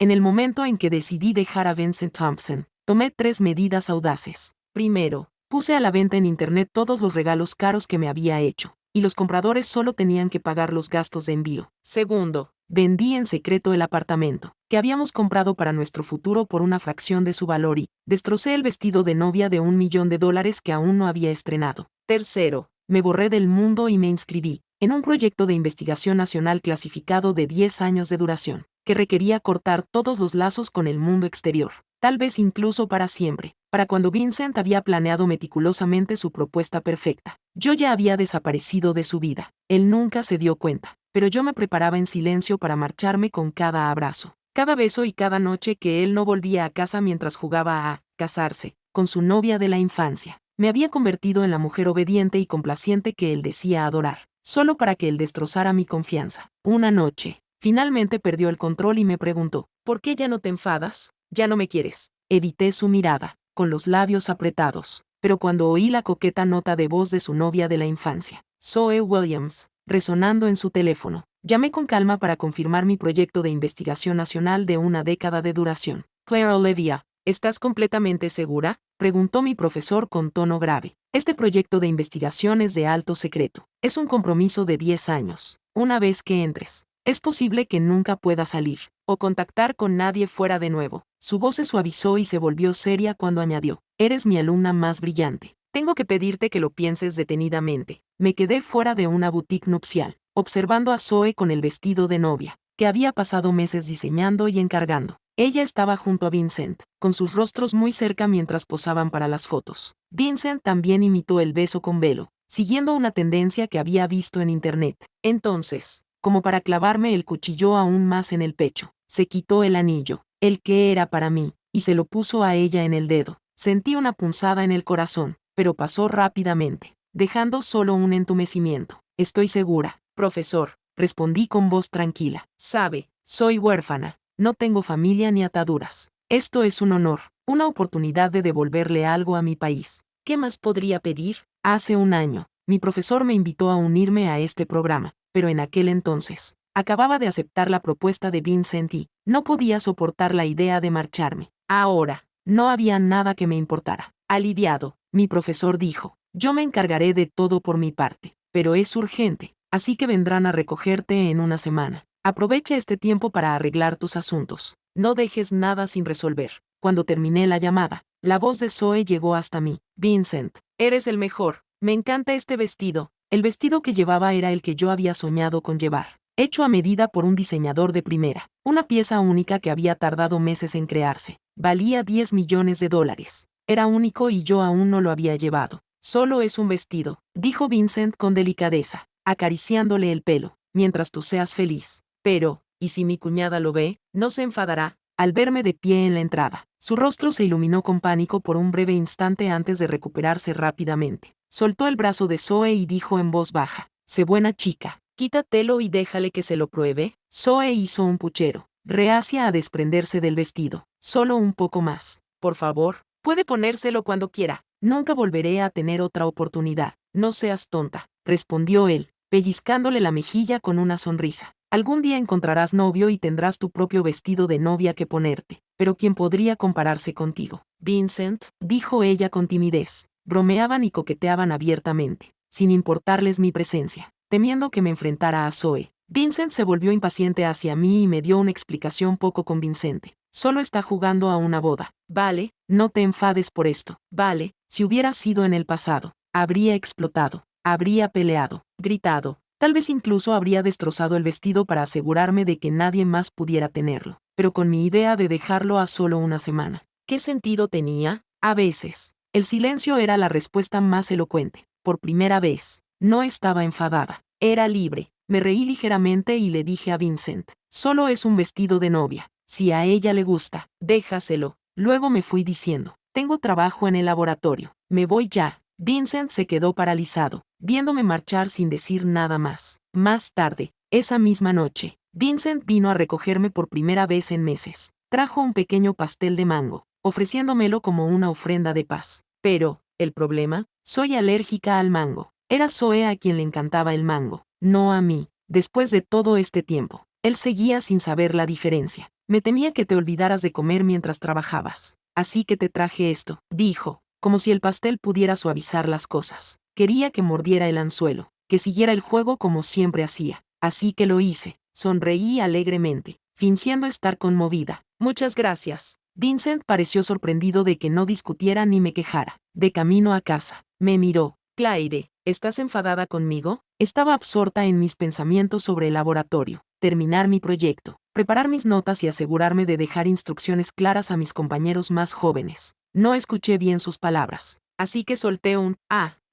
En el momento en que decidí dejar a Vincent Thompson, tomé 3 medidas audaces. Primero, puse a la venta en internet todos los regalos caros que me había hecho, y los compradores solo tenían que pagar los gastos de envío. Segundo, vendí en secreto el apartamento que habíamos comprado para nuestro futuro por una fracción de su valor y destrocé el vestido de novia de $1.000.000 que aún no había estrenado. Tercero, me borré del mundo y me inscribí en un proyecto de investigación nacional clasificado de 10 años de duración, que requería cortar todos los lazos con el mundo exterior, tal vez incluso para siempre. Para cuando Vincent había planeado meticulosamente su propuesta perfecta, yo ya había desaparecido de su vida. Él nunca se dio cuenta, pero yo me preparaba en silencio para marcharme con cada abrazo, cada beso y cada noche que él no volvía a casa mientras jugaba a casarse con su novia de la infancia. Me había convertido en la mujer obediente y complaciente que él decía adorar, solo para que él destrozara mi confianza. Una noche, finalmente perdió el control y me preguntó, ¿por qué ya no te enfadas? ¿Ya no me quieres? Evité su mirada, con los labios apretados, pero cuando oí la coqueta nota de voz de su novia de la infancia, Zoe Williams, resonando en su teléfono, llamé con calma para confirmar mi proyecto de investigación nacional de una década de duración. Claire Olivia, ¿estás completamente segura?, preguntó mi profesor con tono grave. Este proyecto de investigación es de alto secreto. Es un compromiso de 10 años. Una vez que entres, es posible que nunca pueda salir o contactar con nadie fuera de nuevo. Su voz se suavizó y se volvió seria cuando añadió, eres mi alumna más brillante. Tengo que pedirte que lo pienses detenidamente. Me quedé fuera de una boutique nupcial, observando a Zoe con el vestido de novia, que había pasado meses diseñando y encargando. Ella estaba junto a Vincent, con sus rostros muy cerca mientras posaban para las fotos. Vincent también imitó el beso con velo, siguiendo una tendencia que había visto en internet. Entonces, como para clavarme el cuchillo aún más en el pecho, se quitó el anillo, el que era para mí, y se lo puso a ella en el dedo. Sentí una punzada en el corazón, pero pasó rápidamente, dejando solo un entumecimiento. Estoy segura, profesor, respondí con voz tranquila. Sabe, soy huérfana. No tengo familia ni ataduras. Esto es un honor, una oportunidad de devolverle algo a mi país. ¿Qué más podría pedir? Hace un año, mi profesor me invitó a unirme a este programa, pero en aquel entonces, acababa de aceptar la propuesta de Vincent y no podía soportar la idea de marcharme. Ahora, no había nada que me importara. Aliviado, mi profesor dijo, yo me encargaré de todo por mi parte, pero es urgente, así que vendrán a recogerte en una semana. Aprovecha este tiempo para arreglar tus asuntos. No dejes nada sin resolver. Cuando terminé la llamada, la voz de Zoe llegó hasta mí. Vincent, eres el mejor. Me encanta este vestido. El vestido que llevaba era el que yo había soñado con llevar, hecho a medida por un diseñador de primera. Una pieza única que había tardado meses en crearse. Valía $10 millones. Era único y yo aún no lo había llevado. Solo es un vestido, dijo Vincent con delicadeza, acariciándole el pelo, mientras tú seas feliz. Pero, ¿y si mi cuñada lo ve? No se enfadará. Al verme de pie en la entrada, su rostro se iluminó con pánico por un breve instante antes de recuperarse rápidamente. Soltó el brazo de Zoe y dijo en voz baja, sé buena chica, quítatelo y déjale que se lo pruebe. Zoe hizo un puchero, reacia a desprenderse del vestido. Solo un poco más. Por favor, puede ponérselo cuando quiera. Nunca volveré a tener otra oportunidad. No seas tonta, respondió él, pellizcándole la mejilla con una sonrisa. Algún día encontrarás novio y tendrás tu propio vestido de novia que ponerte, pero ¿quién podría compararse contigo? Vincent, dijo ella con timidez. Bromeaban y coqueteaban abiertamente, sin importarles mi presencia, temiendo que me enfrentara a Zoe. Vincent se volvió impaciente hacia mí y me dio una explicación poco convincente. Solo está jugando a una boda. Vale, no te enfades por esto. Vale, si hubiera sido en el pasado, habría explotado, habría peleado, gritado. Tal vez incluso habría destrozado el vestido para asegurarme de que nadie más pudiera tenerlo. Pero con mi idea de dejarlo a solo una semana, ¿qué sentido tenía? A veces, el silencio era la respuesta más elocuente. Por primera vez, no estaba enfadada. Era libre. Me reí ligeramente y le dije a Vincent, solo es un vestido de novia. Si a ella le gusta, déjaselo. Luego me fui diciendo, tengo trabajo en el laboratorio. Me voy ya. Vincent se quedó paralizado, viéndome marchar sin decir nada más. Más tarde, esa misma noche, Vincent vino a recogerme por primera vez en meses. Trajo un pequeño pastel de mango, ofreciéndomelo como una ofrenda de paz. Pero, ¿el problema? Soy alérgica al mango. Era Zoe a quien le encantaba el mango, no a mí. Después de todo este tiempo, él seguía sin saber la diferencia. Me temía que te olvidaras de comer mientras trabajabas. Así que te traje esto, dijo, como si el pastel pudiera suavizar las cosas. Quería que mordiera el anzuelo, que siguiera el juego como siempre hacía. Así que lo hice. Sonreí alegremente, fingiendo estar conmovida. Muchas gracias. Vincent pareció sorprendido de que no discutiera ni me quejara. De camino a casa, me miró. Claire, ¿estás enfadada conmigo? Estaba absorta en mis pensamientos sobre el laboratorio, terminar mi proyecto, preparar mis notas y asegurarme de dejar instrucciones claras a mis compañeros más jóvenes. No escuché bien sus palabras, así que solté un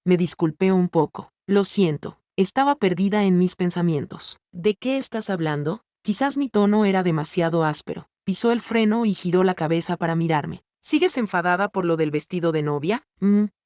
me disculpé un poco. Lo siento. Estaba perdida en mis pensamientos. ¿De qué estás hablando? Quizás mi tono era demasiado áspero. Pisó el freno y giró la cabeza para mirarme. ¿Sigues enfadada por lo del vestido de novia?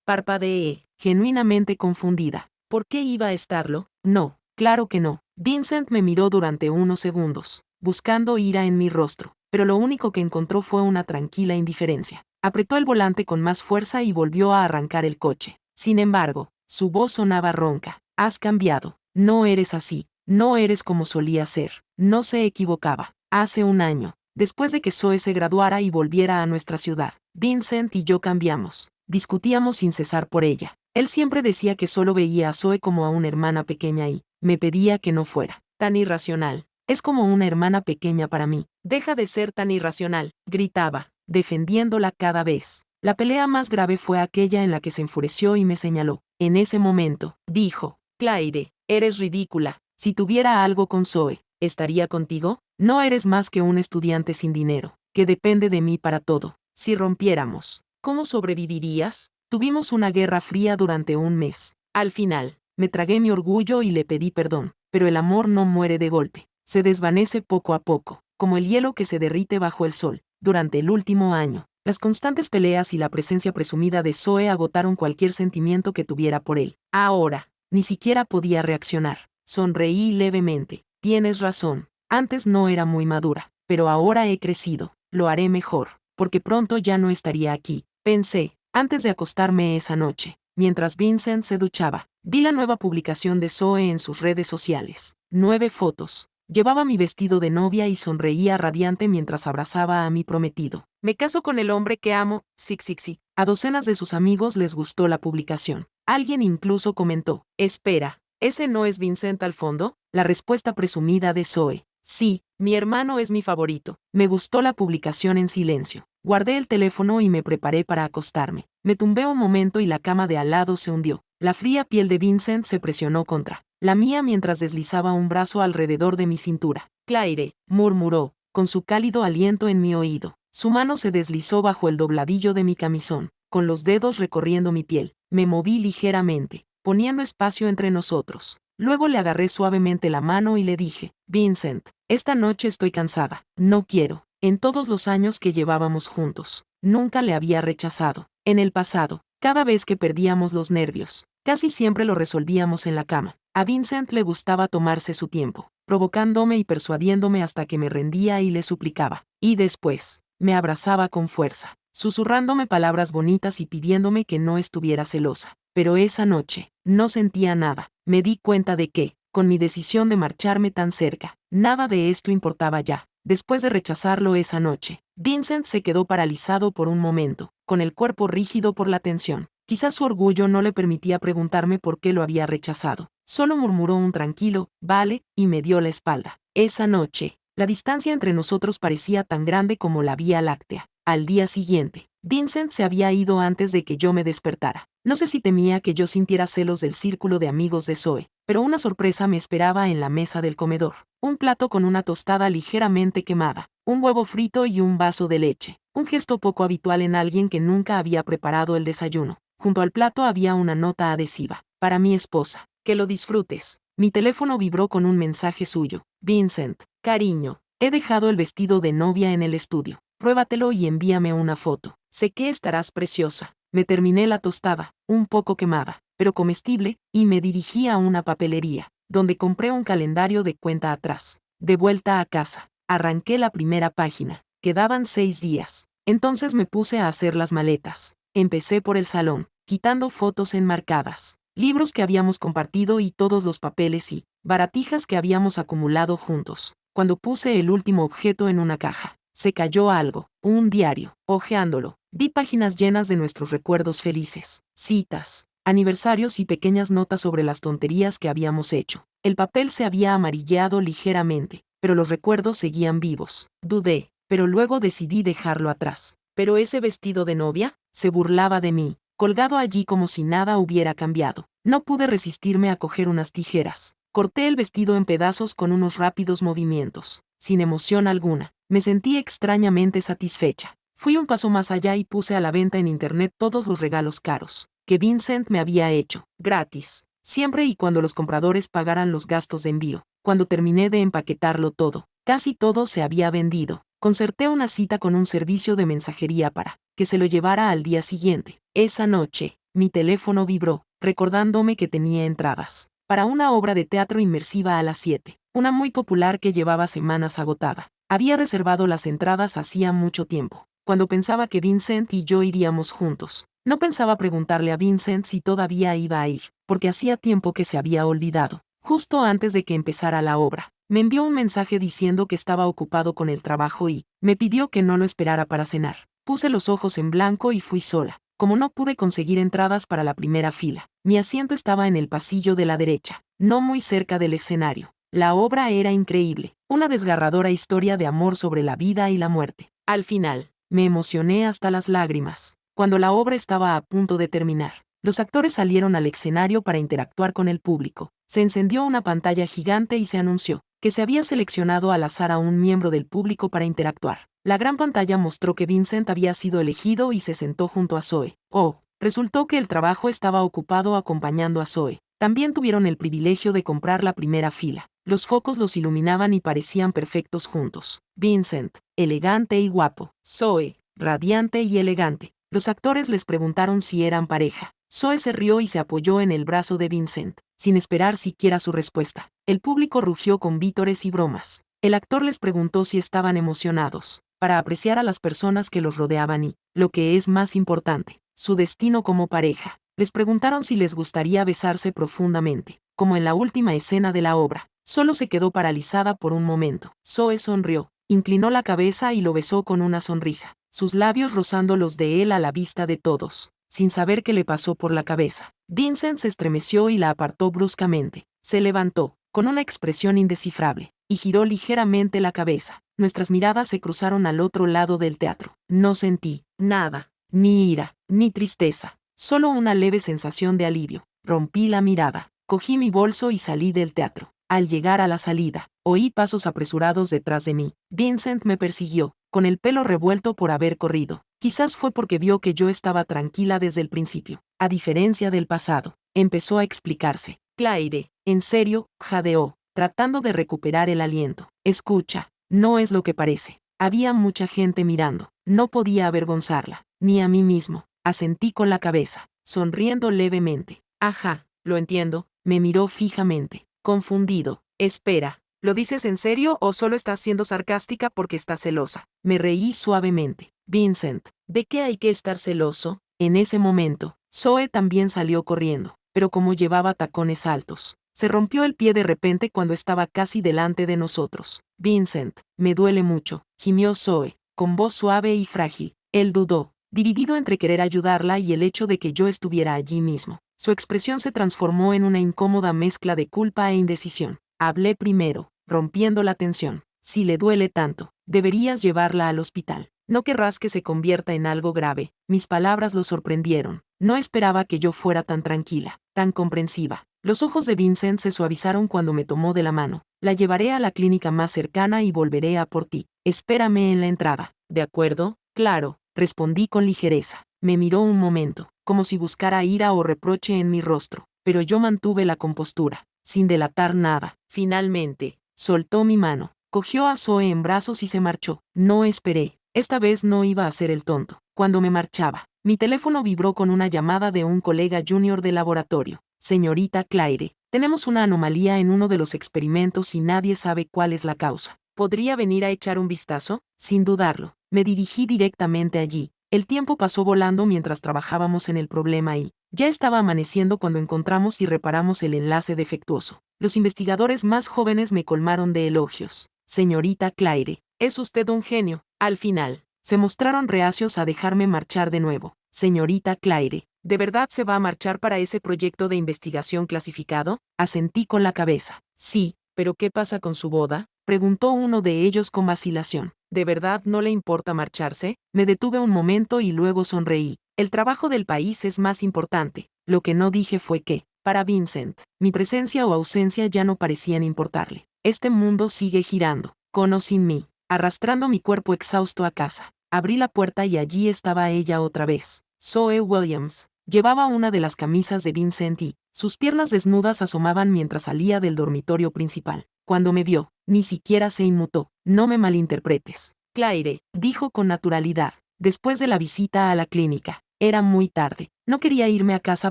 Parpadeé, genuinamente confundida. ¿Por qué iba a estarlo? No, claro que no. Vincent me miró durante unos segundos, buscando ira en mi rostro, pero lo único que encontró fue una tranquila indiferencia. Apretó el volante con más fuerza y volvió a arrancar el coche. Sin embargo, su voz sonaba ronca. Has cambiado. No eres así. No eres como solía ser. No se equivocaba. Hace un año, después de que Zoe se graduara y volviera a nuestra ciudad, Vincent y yo cambiamos. Discutíamos sin cesar por ella. Él siempre decía que solo veía a Zoe como a una hermana pequeña y me pedía que no fuera tan irracional. Es como una hermana pequeña para mí. Deja de ser tan irracional, gritaba, defendiéndola cada vez. La pelea más grave fue aquella en la que se enfureció y me señaló. En ese momento, dijo, Claire, eres ridícula. Si tuviera algo con Zoe, ¿estaría contigo? No eres más que un estudiante sin dinero, que depende de mí para todo. Si rompiéramos, ¿cómo sobrevivirías? Tuvimos una guerra fría durante un mes. Al final, me tragué mi orgullo y le pedí perdón, pero el amor no muere de golpe. Se desvanece poco a poco, como el hielo que se derrite bajo el sol. Durante el último año, las constantes peleas y la presencia presumida de Zoe agotaron cualquier sentimiento que tuviera por él. Ahora, ni siquiera podía reaccionar. Sonreí levemente. Tienes razón. Antes no era muy madura, pero ahora he crecido. Lo haré mejor, porque pronto ya no estaría aquí. Pensé, antes de acostarme esa noche, mientras Vincent se duchaba. Vi la nueva publicación de Zoe en sus redes sociales. 9 fotos. Llevaba mi vestido de novia y sonreía radiante mientras abrazaba a mi prometido. Me caso con el hombre que amo, sí. A docenas de sus amigos les gustó la publicación. Alguien incluso comentó, espera, ¿ese no es Vincent al fondo? La respuesta presumida de Zoe. Sí, mi hermano es mi favorito. Me gustó la publicación en silencio. Guardé el teléfono y me preparé para acostarme. Me tumbé un momento y la cama de al lado se hundió. La fría piel de Vincent se presionó contra la mía mientras deslizaba un brazo alrededor de mi cintura. Claire, murmuró, con su cálido aliento en mi oído. Su mano se deslizó bajo el dobladillo de mi camisón, con los dedos recorriendo mi piel. Me moví ligeramente, poniendo espacio entre nosotros. Luego le agarré suavemente la mano y le dije, Vincent, esta noche estoy cansada. No quiero. En todos los años que llevábamos juntos, nunca le había rechazado. En el pasado, cada vez que perdíamos los nervios, casi siempre lo resolvíamos en la cama. A Vincent le gustaba tomarse su tiempo, provocándome y persuadiéndome hasta que me rendía y le suplicaba. Y después, me abrazaba con fuerza, susurrándome palabras bonitas y pidiéndome que no estuviera celosa. Pero esa noche, no sentía nada. Me di cuenta de que, con mi decisión de marcharme tan cerca, nada de esto importaba ya. Después de rechazarlo esa noche, Vincent se quedó paralizado por un momento, con el cuerpo rígido por la tensión. Quizás su orgullo no le permitía preguntarme por qué lo había rechazado. Solo murmuró un tranquilo, vale, y me dio la espalda. Esa noche, la distancia entre nosotros parecía tan grande como la Vía Láctea. Al día siguiente, Vincent se había ido antes de que yo me despertara. No sé si temía que yo sintiera celos del círculo de amigos de Zoe, pero una sorpresa me esperaba en la mesa del comedor. Un plato con una tostada ligeramente quemada, un huevo frito y un vaso de leche. Un gesto poco habitual en alguien que nunca había preparado el desayuno. Junto al plato había una nota adhesiva. Para mi esposa. Que lo disfrutes. Mi teléfono vibró con un mensaje suyo. Vincent, cariño, he dejado el vestido de novia en el estudio. Pruébatelo y envíame una foto. Sé que estarás preciosa. Me terminé la tostada, un poco quemada, pero comestible, y me dirigí a una papelería, donde compré un calendario de cuenta atrás. De vuelta a casa, arranqué la primera página. Quedaban 6 días. Entonces me puse a hacer las maletas. Empecé por el salón, quitando fotos enmarcadas, libros que habíamos compartido y todos los papeles y baratijas que habíamos acumulado juntos. Cuando puse el último objeto en una caja, Se cayó algo, un diario. Hojeándolo, vi páginas llenas de nuestros recuerdos felices, citas, aniversarios y pequeñas notas sobre las tonterías que habíamos hecho. El papel se había amarilleado ligeramente, pero los recuerdos seguían vivos. Dudé, pero luego decidí dejarlo atrás. ¿Pero ese vestido de novia? Se burlaba de mí, colgado allí como si nada hubiera cambiado. No pude resistirme a coger unas tijeras. Corté el vestido en pedazos con unos rápidos movimientos, sin emoción alguna. Me sentí extrañamente satisfecha. Fui un paso más allá y puse a la venta en internet todos los regalos caros que Vincent me había hecho, gratis, siempre y cuando los compradores pagaran los gastos de envío. Cuando terminé de empaquetarlo todo, casi todo se había vendido. Concerté una cita con un servicio de mensajería para que se lo llevara al día siguiente. Esa noche, mi teléfono vibró, recordándome que tenía entradas para una obra de teatro inmersiva a las 7, una muy popular que llevaba semanas agotada. Había reservado las entradas hacía mucho tiempo, cuando pensaba que Vincent y yo iríamos juntos. No pensaba preguntarle a Vincent si todavía iba a ir, porque hacía tiempo que se había olvidado. Justo antes de que empezara la obra, me envió un mensaje diciendo que estaba ocupado con el trabajo y me pidió que no lo esperara para cenar. Puse los ojos en blanco y fui sola. Como no pude conseguir entradas para la primera fila, mi asiento estaba en el pasillo de la derecha, no muy cerca del escenario. La obra era increíble, una desgarradora historia de amor sobre la vida y la muerte. Al final, me emocioné hasta las lágrimas. Cuando la obra estaba a punto de terminar, los actores salieron al escenario para interactuar con el público. Se encendió una pantalla gigante y se anunció que se había seleccionado al azar a un miembro del público para interactuar. La gran pantalla mostró que Vincent había sido elegido y se sentó junto a Zoe. Oh, resultó que el trabajo estaba ocupado acompañando a Zoe. También tuvieron el privilegio de comprar la primera fila. Los focos los iluminaban y parecían perfectos juntos. Vincent, elegante y guapo. Zoe, radiante y elegante. Los actores les preguntaron si eran pareja. Zoe se rió y se apoyó en el brazo de Vincent, sin esperar siquiera su respuesta. El público rugió con vítores y bromas. El actor les preguntó si estaban emocionados, para apreciar a las personas que los rodeaban y, lo que es más importante, su destino como pareja. Les preguntaron si les gustaría besarse profundamente, como en la última escena de la obra. Solo se quedó paralizada por un momento. Zoe sonrió, inclinó la cabeza y lo besó con una sonrisa, sus labios rozando los de él a la vista de todos, sin saber qué le pasó por la cabeza. Vincent se estremeció y la apartó bruscamente. Se levantó, con una expresión indescifrable, y giró ligeramente la cabeza. Nuestras miradas se cruzaron al otro lado del teatro. No sentí nada, ni ira, ni tristeza, solo una leve sensación de alivio. Rompí la mirada, cogí mi bolso y salí del teatro. Al llegar a la salida, oí pasos apresurados detrás de mí. Vincent me persiguió, con el pelo revuelto por haber corrido. Quizás fue porque vio que yo estaba tranquila desde el principio. A diferencia del pasado, empezó a explicarse. Claire, en serio, jadeó, tratando de recuperar el aliento. Escucha, no es lo que parece. Había mucha gente mirando. No podía avergonzarla, ni a mí mismo. Asentí con la cabeza, sonriendo levemente. Ajá, lo entiendo. Me miró fijamente, confundido. Espera, ¿lo dices en serio o solo estás siendo sarcástica porque estás celosa? Me reí suavemente. Vincent, ¿de qué hay que estar celoso? En ese momento, Zoe también salió corriendo, pero como llevaba tacones altos, se rompió el pie de repente cuando estaba casi delante de nosotros. Vincent, me duele mucho, gimió Zoe, con voz suave y frágil. Él dudó, dividido entre querer ayudarla y el hecho de que yo estuviera allí mismo. Su expresión se transformó en una incómoda mezcla de culpa e indecisión. Hablé primero, rompiendo la tensión. Si le duele tanto, deberías llevarla al hospital. No querrás que se convierta en algo grave. Mis palabras lo sorprendieron. No esperaba que yo fuera tan tranquila, tan comprensiva. Los ojos de Vincent se suavizaron cuando me tomó de la mano. La llevaré a la clínica más cercana y volveré a por ti. Espérame en la entrada. ¿De acuerdo? Claro, respondí con ligereza. Me miró un momento, como si buscara ira o reproche en mi rostro, pero yo mantuve la compostura, sin delatar nada. Finalmente, soltó mi mano, cogió a Zoe en brazos y se marchó. No esperé. Esta vez no iba a ser el tonto. Cuando me marchaba, mi teléfono vibró con una llamada de un colega junior de laboratorio. Señorita Claire, tenemos una anomalía en uno de los experimentos y nadie sabe cuál es la causa. ¿Podría venir a echar un vistazo? Sin dudarlo, me dirigí directamente allí. El tiempo pasó volando mientras trabajábamos en el problema y ya estaba amaneciendo cuando encontramos y reparamos el enlace defectuoso. Los investigadores más jóvenes me colmaron de elogios. Señorita Claire, Es usted un genio. Al final, se mostraron reacios a dejarme marchar de nuevo. Señorita Claire, ¿de verdad se va a marchar para ese proyecto de investigación clasificado? Asentí con la cabeza. Sí, pero ¿qué pasa con su boda? Preguntó uno de ellos con vacilación. ¿De verdad no le importa marcharse? Me detuve un momento y luego sonreí. El trabajo del país es más importante. Lo que no dije fue que, para Vincent, mi presencia o ausencia ya no parecían importarle. Este mundo sigue girando, con o sin mí, arrastrando mi cuerpo exhausto a casa. Abrí la puerta y allí estaba ella otra vez. Zoe Williams. Llevaba una de las camisas de Vincent y sus piernas desnudas asomaban mientras salía del dormitorio principal. Cuando me vio, ni siquiera se inmutó. No me malinterpretes, Claire, dijo con naturalidad. Después de la visita a la clínica, era muy tarde. No quería irme a casa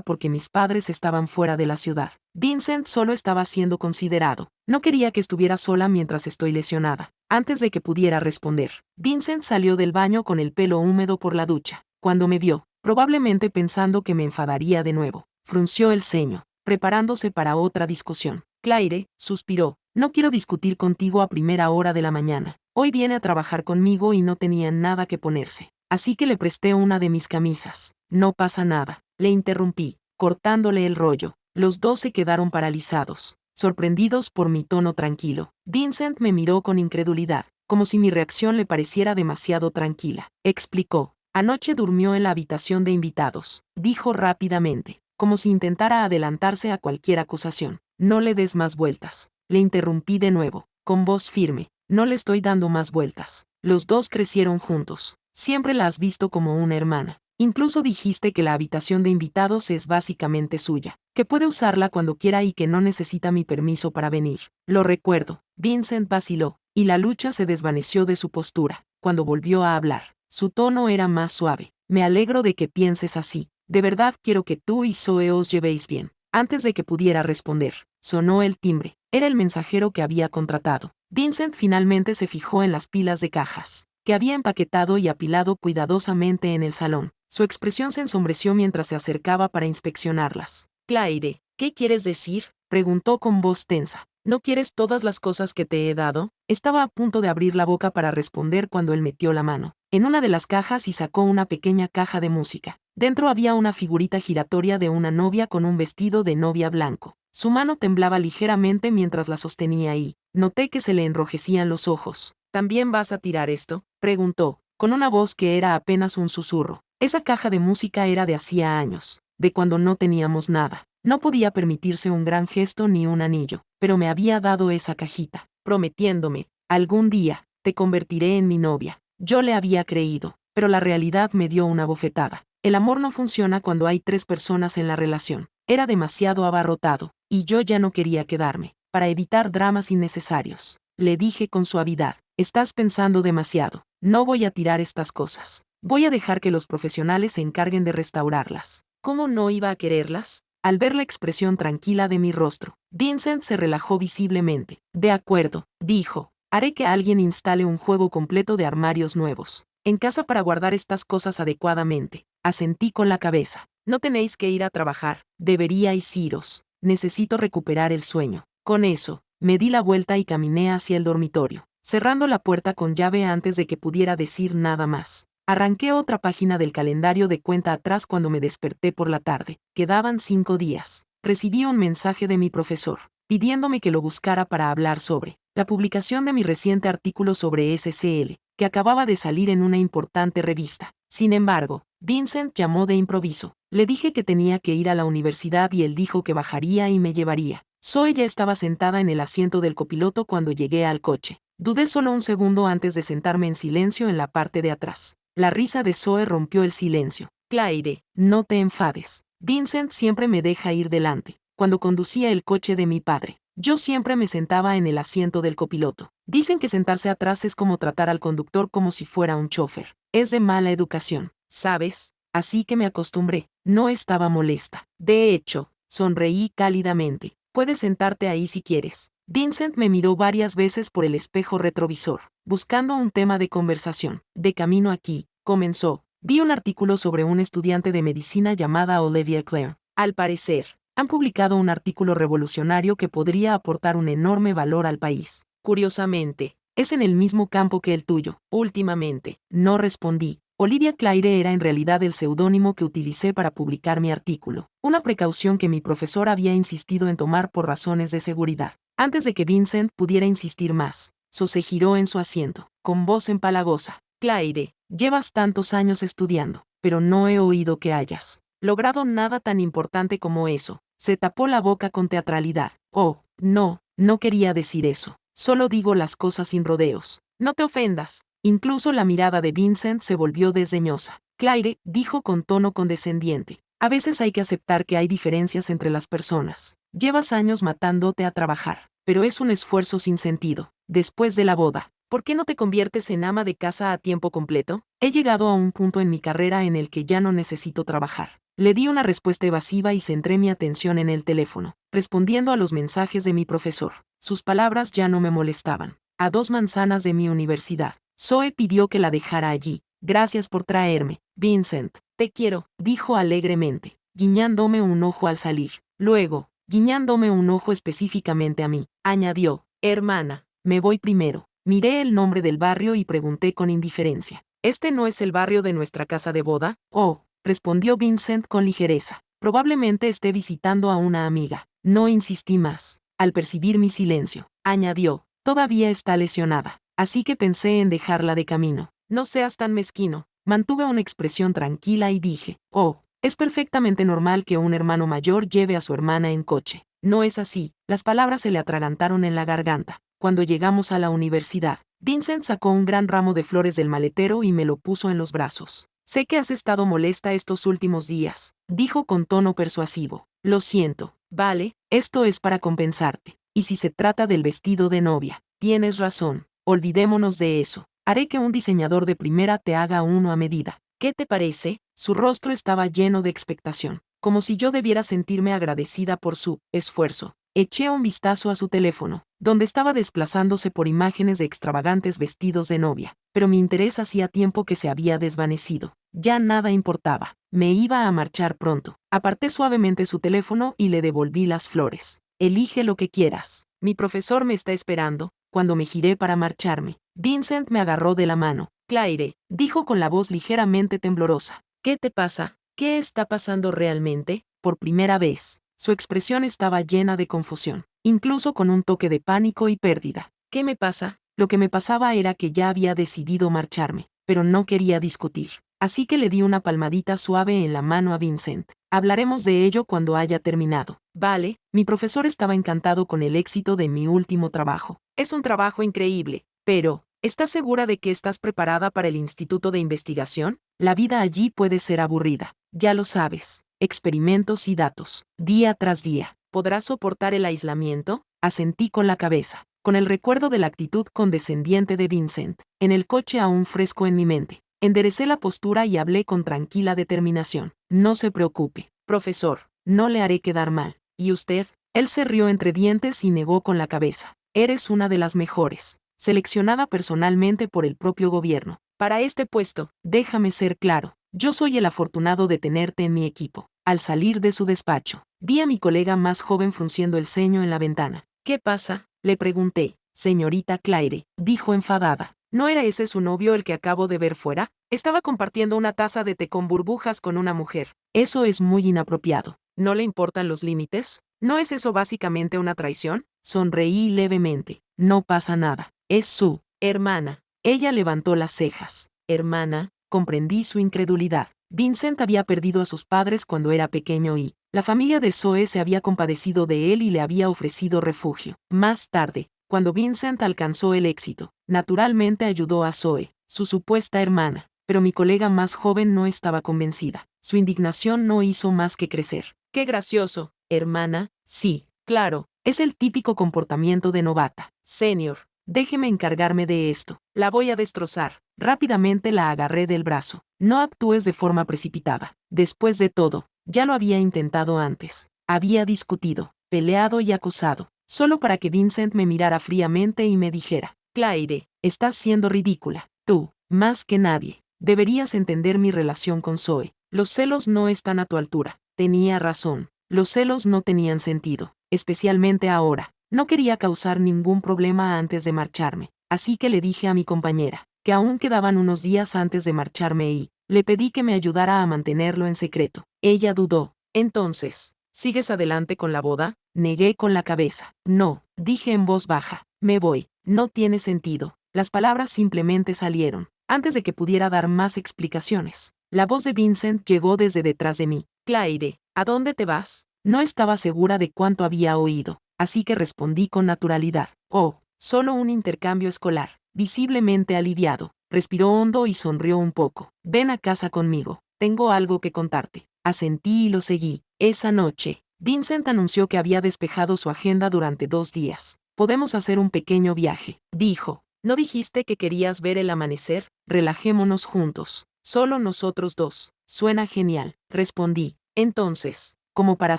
porque mis padres estaban fuera de la ciudad. Vincent solo estaba siendo considerado. No quería que estuviera sola mientras estoy lesionada. Antes de que pudiera responder, Vincent salió del baño con el pelo húmedo por la ducha. Cuando me vio, probablemente pensando que me enfadaría de nuevo, frunció el ceño, preparándose para otra discusión. Claire, suspiró, no quiero discutir contigo a primera hora de la mañana. Hoy viene a trabajar conmigo y no tenía nada que ponerse. Así que le presté una de mis camisas. No pasa nada, le interrumpí, cortándole el rollo. Los dos se quedaron paralizados, sorprendidos por mi tono tranquilo. Vincent me miró con incredulidad, como si mi reacción le pareciera demasiado tranquila. Explicó. Anoche durmió en la habitación de invitados, dijo rápidamente, como si intentara adelantarse a cualquier acusación. No le des más vueltas. Le interrumpí de nuevo, con voz firme. No le estoy dando más vueltas. Los dos crecieron juntos. Siempre la has visto como una hermana. Incluso dijiste que la habitación de invitados es básicamente suya, que puede usarla cuando quiera y que no necesita mi permiso para venir. Lo recuerdo. Vincent vaciló, y la lucha se desvaneció de su postura. Cuando volvió a hablar, su tono era más suave. Me alegro de que pienses así. De verdad quiero que tú y Zoe os llevéis bien. Antes de que pudiera responder, sonó el timbre. Era el mensajero que había contratado. Vincent finalmente se fijó en las pilas de cajas que había empaquetado y apilado cuidadosamente en el salón. Su expresión se ensombreció mientras se acercaba para inspeccionarlas. Claire, ¿qué quieres decir? Preguntó con voz tensa. ¿No quieres todas las cosas que te he dado? Estaba a punto de abrir la boca para responder cuando él metió la mano en una de las cajas y sacó una pequeña caja de música. Dentro había una figurita giratoria de una novia con un vestido de novia blanco. Su mano temblaba ligeramente mientras la sostenía y noté que se le enrojecían los ojos. ¿También vas a tirar esto?, preguntó, con una voz que era apenas un susurro. Esa caja de música era de hacía años, de cuando no teníamos nada. No podía permitirse un gran gesto ni un anillo, pero me había dado esa cajita, prometiéndome, algún día, te convertiré en mi novia. Yo le había creído, pero la realidad me dio una bofetada. El amor no funciona cuando hay 3 personas en la relación. Era demasiado abarrotado, y yo ya no quería quedarme, para evitar dramas innecesarios. Le dije con suavidad, estás pensando demasiado. No voy a tirar estas cosas. Voy a dejar que los profesionales se encarguen de restaurarlas. ¿Cómo no iba a quererlas? Al ver la expresión tranquila de mi rostro, Vincent se relajó visiblemente. De acuerdo, dijo. Haré que alguien instale un juego completo de armarios nuevos en casa para guardar estas cosas adecuadamente. Asentí con la cabeza. No tenéis que ir a trabajar. Deberíais iros. Necesito recuperar el sueño. Con eso, me di la vuelta y caminé hacia el dormitorio, cerrando la puerta con llave antes de que pudiera decir nada más. Arranqué otra página del calendario de cuenta atrás cuando me desperté por la tarde. Quedaban 5 días. Recibí un mensaje de mi profesor, pidiéndome que lo buscara para hablar sobre la publicación de mi reciente artículo sobre SCL, que acababa de salir en una importante revista. Sin embargo, Vincent llamó de improviso. Le dije que tenía que ir a la universidad y él dijo que bajaría y me llevaría. Zoe ya estaba sentada en el asiento del copiloto cuando llegué al coche. Dudé solo un segundo antes de sentarme en silencio en la parte de atrás. La risa de Zoe rompió el silencio. Claire, no te enfades. Vincent siempre me deja ir delante. Cuando conducía el coche de mi padre, yo siempre me sentaba en el asiento del copiloto. Dicen que sentarse atrás es como tratar al conductor como si fuera un chofer. Es de mala educación, ¿sabes? Así que me acostumbré. No estaba molesta. De hecho, sonreí cálidamente. Puedes sentarte ahí si quieres. Vincent me miró varias veces por el espejo retrovisor, buscando un tema de conversación. De camino aquí, comenzó. Vi un artículo sobre un estudiante de medicina llamada Olivia Clare. Al parecer, han publicado un artículo revolucionario que podría aportar un enorme valor al país. Curiosamente, Es en el mismo campo que el tuyo. Últimamente, no respondí. Olivia Claire era en realidad el seudónimo que utilicé para publicar mi artículo, una precaución que mi profesor había insistido en tomar por razones de seguridad. Antes de que Vincent pudiera insistir más, se giró en su asiento, con voz empalagosa. Claire, llevas tantos años estudiando, pero no he oído que hayas logrado nada tan importante como eso. Se tapó la boca con teatralidad. Oh, no, no quería decir eso. Solo digo las cosas sin rodeos. No te ofendas. Incluso la mirada de Vincent se volvió desdeñosa. Claire, dijo con tono condescendiente. A veces hay que aceptar que hay diferencias entre las personas. Llevas años matándote a trabajar, pero es un esfuerzo sin sentido. Después de la boda, ¿por qué no te conviertes en ama de casa a tiempo completo? He llegado a un punto en mi carrera en el que ya no necesito trabajar. Le di una respuesta evasiva y centré mi atención en el teléfono, respondiendo a los mensajes de mi profesor. Sus palabras ya no me molestaban. A 2 manzanas de mi universidad, Zoe pidió que la dejara allí. Gracias por traerme, Vincent. Te quiero, dijo alegremente, guiñándome un ojo al salir. Luego, guiñándome un ojo específicamente a mí, añadió, hermana, me voy primero. Miré el nombre del barrio y pregunté con indiferencia. ¿Este no es el barrio de nuestra casa de boda? Oh, respondió Vincent con ligereza. Probablemente esté visitando a una amiga. No insistí más. Al percibir mi silencio, añadió, todavía está lesionada, así que pensé en dejarla de camino. No seas tan mezquino. Mantuve una expresión tranquila y dije, oh, es perfectamente normal que un hermano mayor lleve a su hermana en coche. No es así. Las palabras se le atragantaron en la garganta. Cuando llegamos a la universidad, Vincent sacó un gran ramo de flores del maletero y me lo puso en los brazos. Sé que has estado molesta estos últimos días, dijo con tono persuasivo. Lo siento. Vale, esto es para compensarte. Y si se trata del vestido de novia, tienes razón. Olvidémonos de eso. Haré que un diseñador de primera te haga uno a medida. ¿Qué te parece? Su rostro estaba lleno de expectación, como si yo debiera sentirme agradecida por su esfuerzo. Eché un vistazo a su teléfono, donde estaba desplazándose por imágenes de extravagantes vestidos de novia, pero mi interés hacía tiempo que se había desvanecido. Ya nada importaba. Me iba a marchar pronto. Aparté suavemente su teléfono y le devolví las flores. Elige lo que quieras. Mi profesor me está esperando. Cuando me giré para marcharme, Vincent me agarró de la mano. Claire, dijo con la voz ligeramente temblorosa. ¿Qué te pasa? ¿Qué está pasando realmente? Por primera vez, su expresión estaba llena de confusión, incluso con un toque de pánico y pérdida. ¿Qué me pasa? Lo que me pasaba era que ya había decidido marcharme, pero no quería discutir. Así que le di una palmadita suave en la mano a Vincent. Hablaremos de ello cuando haya terminado. Vale, mi profesor estaba encantado con el éxito de mi último trabajo. Es un trabajo increíble, pero, ¿estás segura de que estás preparada para el instituto de investigación? La vida allí puede ser aburrida. Ya lo sabes. Experimentos y datos, día tras día. ¿Podrás soportar el aislamiento? Asentí con la cabeza, con el recuerdo de la actitud condescendiente de Vincent, en el coche aún fresco en mi mente. Enderecé la postura y hablé con tranquila determinación. No se preocupe, profesor, no le haré quedar mal. ¿Y usted? Él se rió entre dientes y negó con la cabeza. Eres una de las mejores, seleccionada personalmente por el propio gobierno. Para este puesto, déjame ser claro, yo soy el afortunado de tenerte en mi equipo. Al salir de su despacho, vi a mi colega más joven frunciendo el ceño en la ventana. ¿Qué pasa? Le pregunté. Señorita Claire, dijo enfadada. ¿No era ese su novio el que acabo de ver fuera? Estaba compartiendo una taza de té con burbujas con una mujer. Eso es muy inapropiado. ¿No le importan los límites? ¿No es eso básicamente una traición? Sonreí levemente. No pasa nada. Es su hermana. Ella levantó las cejas. Hermana, comprendí su incredulidad. Vincent había perdido a sus padres cuando era pequeño y la familia de Zoe se había compadecido de él y le había ofrecido refugio. Más tarde, cuando Vincent alcanzó el éxito, naturalmente ayudó a Zoe, su supuesta hermana, pero mi colega más joven no estaba convencida. Su indignación no hizo más que crecer. ¡Qué gracioso! Hermana, sí, claro, es el típico comportamiento de novata. Senior, déjeme encargarme de esto. La voy a destrozar. Rápidamente la agarré del brazo. No actúes de forma precipitada. Después de todo, ya lo había intentado antes. Había discutido, peleado y acusado, solo para que Vincent me mirara fríamente y me dijera, Claire, estás siendo ridícula. Tú, más que nadie, deberías entender mi relación con Zoe. Los celos no están a tu altura. Tenía razón. Los celos no tenían sentido, especialmente ahora. No quería causar ningún problema antes de marcharme, así que le dije a mi compañera que aún quedaban unos días antes de marcharme y le pedí que me ayudara a mantenerlo en secreto. Ella dudó. Entonces, ¿sigues adelante con la boda? Negué con la cabeza. No, dije en voz baja. Me voy. No tiene sentido. Las palabras simplemente salieron. Antes de que pudiera dar más explicaciones, la voz de Vincent llegó desde detrás de mí. Claire, ¿a dónde te vas? No estaba segura de cuánto había oído, así que respondí con naturalidad. Oh, solo un intercambio escolar. Visiblemente aliviado, respiró hondo y sonrió un poco. Ven a casa conmigo. Tengo algo que contarte. Asentí y lo seguí. Esa noche, Vincent anunció que había despejado su agenda durante 2 días. Podemos hacer un pequeño viaje, dijo. ¿No dijiste que querías ver el amanecer? Relajémonos juntos. Solo nosotros dos. Suena genial, respondí. Entonces, como para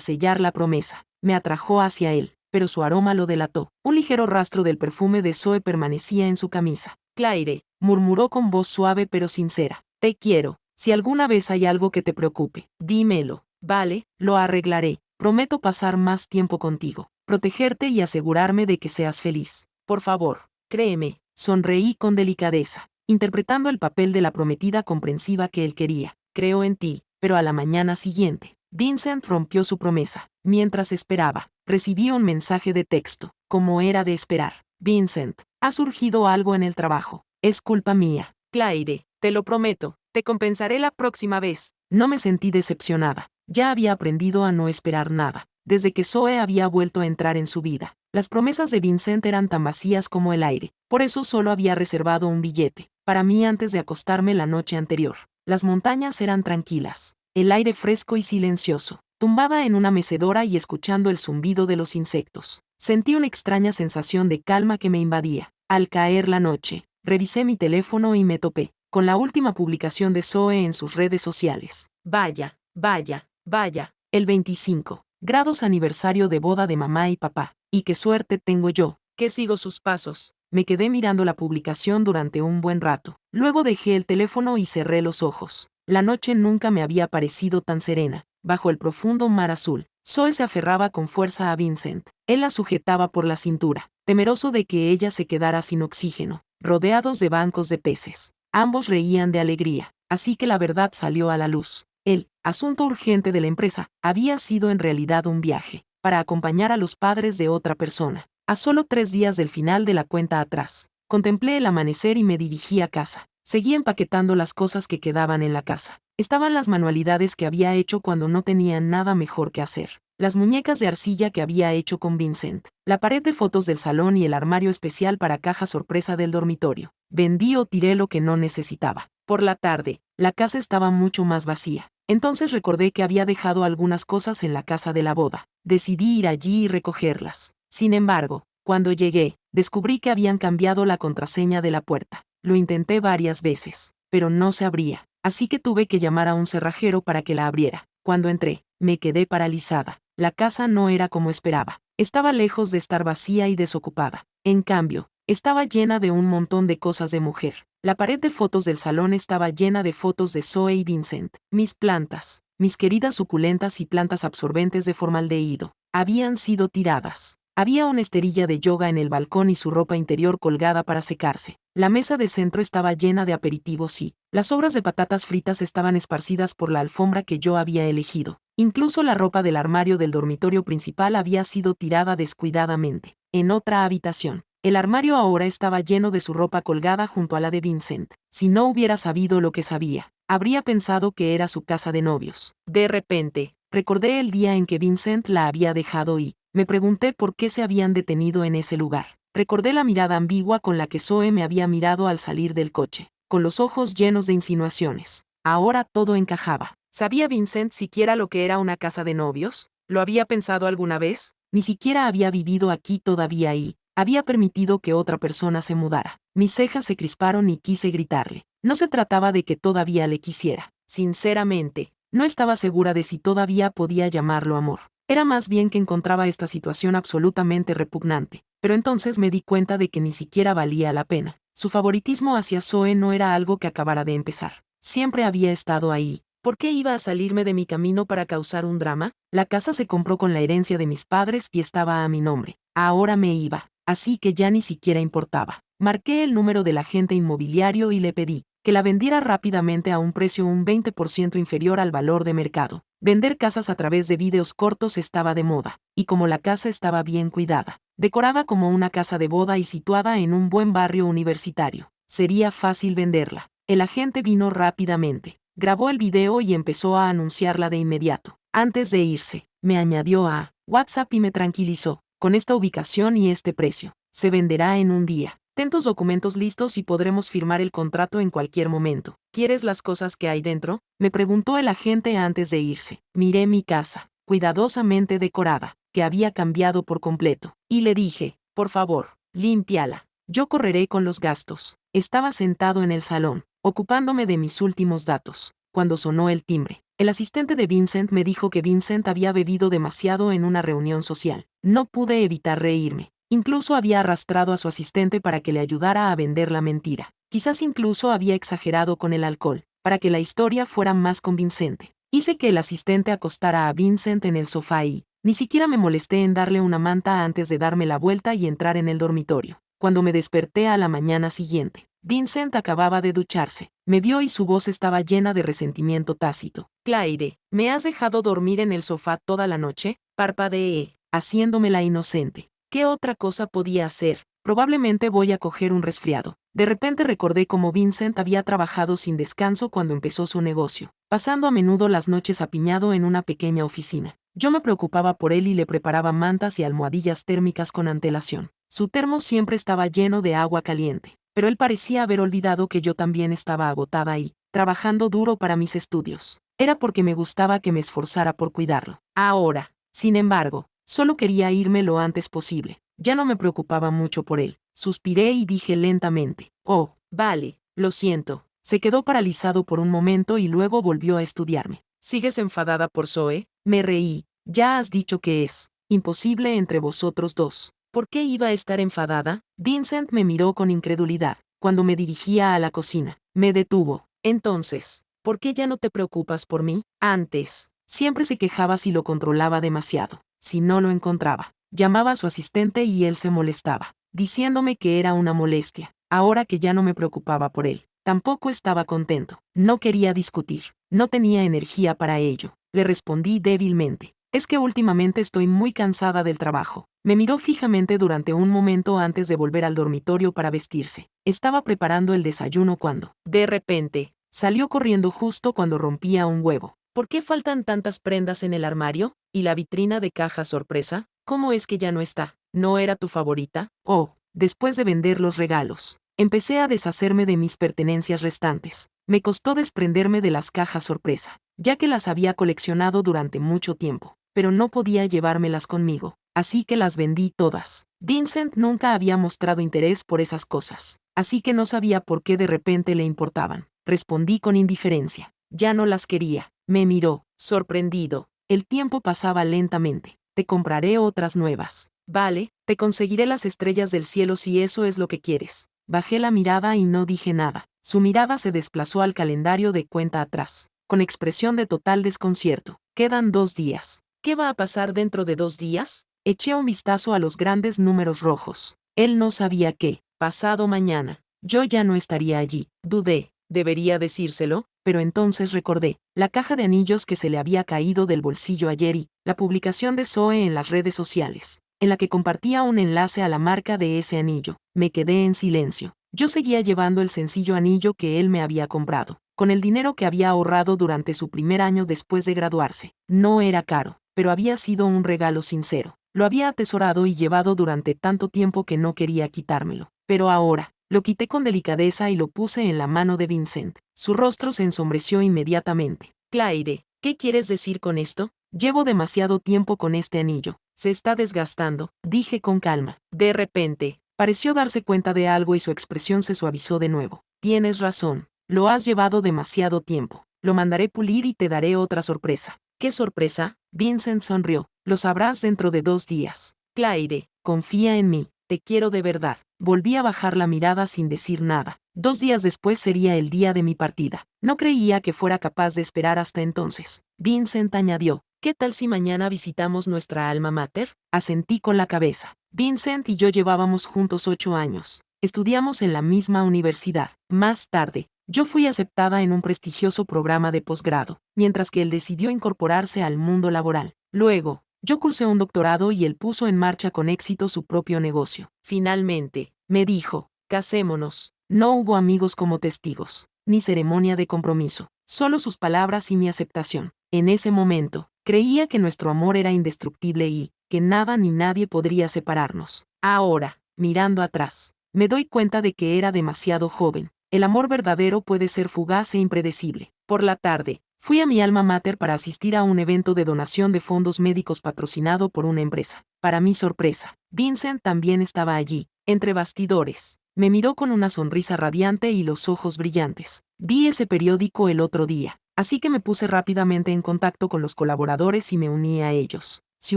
sellar la promesa, me atrajo hacia él, pero su aroma lo delató. Un ligero rastro del perfume de Zoe permanecía en su camisa. Claire, murmuró con voz suave pero sincera. Te quiero. Si alguna vez hay algo que te preocupe, dímelo. Vale, lo arreglaré. Prometo pasar más tiempo contigo, protegerte y asegurarme de que seas feliz. Por favor, créeme. Sonreí con delicadeza, interpretando el papel de la prometida comprensiva que él quería. Creo en ti, pero a la mañana siguiente, Vincent rompió su promesa. Mientras esperaba, recibí un mensaje de texto, como era de esperar. Vincent, ha surgido algo en el trabajo. Es culpa mía. Claire, te lo prometo, te compensaré la próxima vez. No me sentí decepcionada. Ya había aprendido a no esperar nada, desde que Zoe había vuelto a entrar en su vida. Las promesas de Vincent eran tan vacías como el aire, por eso solo había reservado un billete, para mí antes de acostarme la noche anterior. Las montañas eran tranquilas, el aire fresco y silencioso, tumbada en una mecedora y escuchando el zumbido de los insectos. Sentí una extraña sensación de calma que me invadía. Al caer la noche, revisé mi teléfono y me topé con la última publicación de Zoe en sus redes sociales. Vaya, vaya, vaya, el 25 grados aniversario de boda de mamá y papá. Y qué suerte tengo yo, que sigo sus pasos. Me quedé mirando la publicación durante un buen rato. Luego dejé el teléfono y cerré los ojos. La noche nunca me había parecido tan serena. Bajo el profundo mar azul, Zoe se aferraba con fuerza a Vincent. Él la sujetaba por la cintura, temeroso de que ella se quedara sin oxígeno, rodeados de bancos de peces. Ambos reían de alegría, así que la verdad salió a la luz. El asunto urgente de la empresa había sido en realidad un viaje para acompañar a los padres de otra persona. A solo 3 días del final de la cuenta atrás, contemplé el amanecer y me dirigí a casa. Seguí empaquetando las cosas que quedaban en la casa. Estaban las manualidades que había hecho cuando no tenía nada mejor que hacer, las muñecas de arcilla que había hecho con Vincent, la pared de fotos del salón y el armario especial para caja sorpresa del dormitorio. Vendí o tiré lo que no necesitaba. Por la tarde, la casa estaba mucho más vacía. Entonces recordé que había dejado algunas cosas en la casa de la boda. Decidí ir allí y recogerlas. Sin embargo, cuando llegué, descubrí que habían cambiado la contraseña de la puerta. Lo intenté varias veces, pero no se abría, así que tuve que llamar a un cerrajero para que la abriera. Cuando entré, me quedé paralizada. La casa no era como esperaba. Estaba lejos de estar vacía y desocupada. En cambio, estaba llena de un montón de cosas de mujer. La pared de fotos del salón estaba llena de fotos de Zoe y Vincent. Mis plantas, mis queridas suculentas y plantas absorbentes de formaldehído, habían sido tiradas. Había una esterilla de yoga en el balcón y su ropa interior colgada para secarse. La mesa de centro estaba llena de aperitivos y las sobras de patatas fritas estaban esparcidas por la alfombra que yo había elegido. Incluso la ropa del armario del dormitorio principal había sido tirada descuidadamente. En otra habitación, el armario ahora estaba lleno de su ropa colgada junto a la de Vincent. Si no hubiera sabido lo que sabía, habría pensado que era su casa de novios. De repente, recordé el día en que Vincent la había dejado y me pregunté por qué se habían detenido en ese lugar. Recordé la mirada ambigua con la que Zoe me había mirado al salir del coche, con los ojos llenos de insinuaciones. Ahora todo encajaba. ¿Sabía Vincent siquiera lo que era una casa de novios? ¿Lo había pensado alguna vez? Ni siquiera había vivido aquí todavía y había permitido que otra persona se mudara. Mis cejas se crisparon y quise gritarle. No se trataba de que todavía le quisiera. Sinceramente, no estaba segura de si todavía podía llamarlo amor. Era más bien que encontraba esta situación absolutamente repugnante. Pero entonces me di cuenta de que ni siquiera valía la pena. Su favoritismo hacia Zoe no era algo que acabara de empezar. Siempre había estado ahí. ¿Por qué iba a salirme de mi camino para causar un drama? La casa se compró con la herencia de mis padres y estaba a mi nombre. Ahora me iba, así que ya ni siquiera importaba. Marqué el número del agente inmobiliario y le pedí que la vendiera rápidamente a un precio un 20% inferior al valor de mercado. Vender casas a través de vídeos cortos estaba de moda, y como la casa estaba bien cuidada, decorada como una casa de boda y situada en un buen barrio universitario, sería fácil venderla. El agente vino rápidamente, grabó el video y empezó a anunciarla de inmediato. Antes de irse, me añadió a WhatsApp y me tranquilizó: con esta ubicación y este precio, se venderá en un día. Ten tus documentos listos y podremos firmar el contrato en cualquier momento. ¿Quieres las cosas que hay dentro?, me preguntó el agente antes de irse. Miré mi casa, cuidadosamente decorada, que había cambiado por completo, y le dije: por favor, límpiala. Yo correré con los gastos. Estaba sentado en el salón, ocupándome de mis últimos datos, cuando sonó el timbre. El asistente de Vincent me dijo que Vincent había bebido demasiado en una reunión social. No pude evitar reírme. Incluso había arrastrado a su asistente para que le ayudara a vender la mentira. Quizás incluso había exagerado con el alcohol, para que la historia fuera más convincente. Hice que el asistente acostara a Vincent en el sofá y ni siquiera me molesté en darle una manta antes de darme la vuelta y entrar en el dormitorio. Cuando me desperté a la mañana siguiente, Vincent acababa de ducharse. Me vio y su voz estaba llena de resentimiento tácito. «Claire, ¿me has dejado dormir en el sofá toda la noche?», parpadeé, haciéndome la inocente. ¿Qué otra cosa podía hacer? Probablemente voy a coger un resfriado. De repente recordé cómo Vincent había trabajado sin descanso cuando empezó su negocio, pasando a menudo las noches apiñado en una pequeña oficina. Yo me preocupaba por él y le preparaba mantas y almohadillas térmicas con antelación. Su termo siempre estaba lleno de agua caliente, pero él parecía haber olvidado que yo también estaba agotada y trabajando duro para mis estudios. Era porque me gustaba que me esforzara por cuidarlo. Ahora, sin embargo, solo quería irme lo antes posible. Ya no me preocupaba mucho por él. Suspiré y dije lentamente: «Oh, vale, lo siento». Se quedó paralizado por un momento y luego volvió a estudiarme. «¿Sigues enfadada por Zoe?». Me reí. «Ya has dicho que es imposible entre vosotros dos». ¿Por qué iba a estar enfadada? Vincent me miró con incredulidad. Cuando me dirigía a la cocina, me detuvo. «Entonces, ¿por qué ya no te preocupas por mí? Antes, siempre se quejaba si lo controlaba demasiado. Si no lo encontraba, llamaba a su asistente y él se molestaba, diciéndome que era una molestia. Ahora que ya no me preocupaba por él, tampoco estaba contento. No quería discutir. No tenía energía para ello. Le respondí débilmente: «Es que últimamente estoy muy cansada del trabajo». Me miró fijamente durante un momento antes de volver al dormitorio para vestirse. Estaba preparando el desayuno cuando, de repente, salió corriendo justo cuando rompía un huevo. «¿Por qué faltan tantas prendas en el armario? ¿Y la vitrina de caja sorpresa? ¿Cómo es que ya no está? ¿No era tu favorita?». Oh, después de vender los regalos, empecé a deshacerme de mis pertenencias restantes. Me costó desprenderme de las cajas sorpresa, ya que las había coleccionado durante mucho tiempo, pero no podía llevármelas conmigo, así que las vendí todas. Vincent nunca había mostrado interés por esas cosas, así que no sabía por qué de repente le importaban. Respondí con indiferencia: «Ya no las quería». Me miró, sorprendido. El tiempo pasaba lentamente. «Te compraré otras nuevas». «Vale, te conseguiré las estrellas del cielo si eso es lo que quieres». Bajé la mirada y no dije nada. Su mirada se desplazó al calendario de cuenta atrás, con expresión de total desconcierto. «Quedan 2 días». «¿Qué va a pasar dentro de 2 días?» Eché un vistazo a los grandes números rojos. Él no sabía que, pasado mañana, yo ya no estaría allí. Dudé. ¿Debería decírselo? Pero entonces recordé la caja de anillos que se le había caído del bolsillo ayer y la publicación de Zoe en las redes sociales, en la que compartía un enlace a la marca de ese anillo. Me quedé en silencio. Yo seguía llevando el sencillo anillo que él me había comprado, con el dinero que había ahorrado durante su primer año después de graduarse. No era caro, pero había sido un regalo sincero. Lo había atesorado y llevado durante tanto tiempo que no quería quitármelo. Pero ahora, lo quité con delicadeza y lo puse en la mano de Vincent. Su rostro se ensombreció inmediatamente. «Claire, ¿qué quieres decir con esto?». «Llevo demasiado tiempo con este anillo. Se está desgastando», dije con calma. De repente, pareció darse cuenta de algo y su expresión se suavizó de nuevo. «Tienes razón. Lo has llevado demasiado tiempo. Lo mandaré pulir y te daré otra sorpresa». «¿Qué sorpresa?». Vincent sonrió. «Lo sabrás dentro de 2 días». «Claire, confía en mí. Te quiero de verdad». Volví a bajar la mirada sin decir nada. 2 días después sería el día de mi partida. No creía que fuera capaz de esperar hasta entonces. Vincent añadió: «¿Qué tal si mañana visitamos nuestra alma mater?». Asentí con la cabeza. Vincent y yo llevábamos juntos 8 años. estudiamos en la misma universidad. Más tarde, yo fui aceptada en un prestigioso programa de posgrado, mientras que él decidió incorporarse al mundo laboral. Luego, yo cursé un doctorado y él puso en marcha con éxito su propio negocio. Finalmente, me dijo, casémonos. No hubo amigos como testigos, ni ceremonia de compromiso, solo sus palabras y mi aceptación. En ese momento, creía que nuestro amor era indestructible y que nada ni nadie podría separarnos. Ahora, mirando atrás, me doy cuenta de que era demasiado joven. El amor verdadero puede ser fugaz e impredecible. Por la tarde, fui a mi alma mater para asistir a un evento de donación de fondos médicos patrocinado por una empresa. Para mi sorpresa, Vincent también estaba allí, entre bastidores. Me miró con una sonrisa radiante y los ojos brillantes. Vi ese periódico el otro día, así que me puse rápidamente en contacto con los colaboradores y me uní a ellos. Si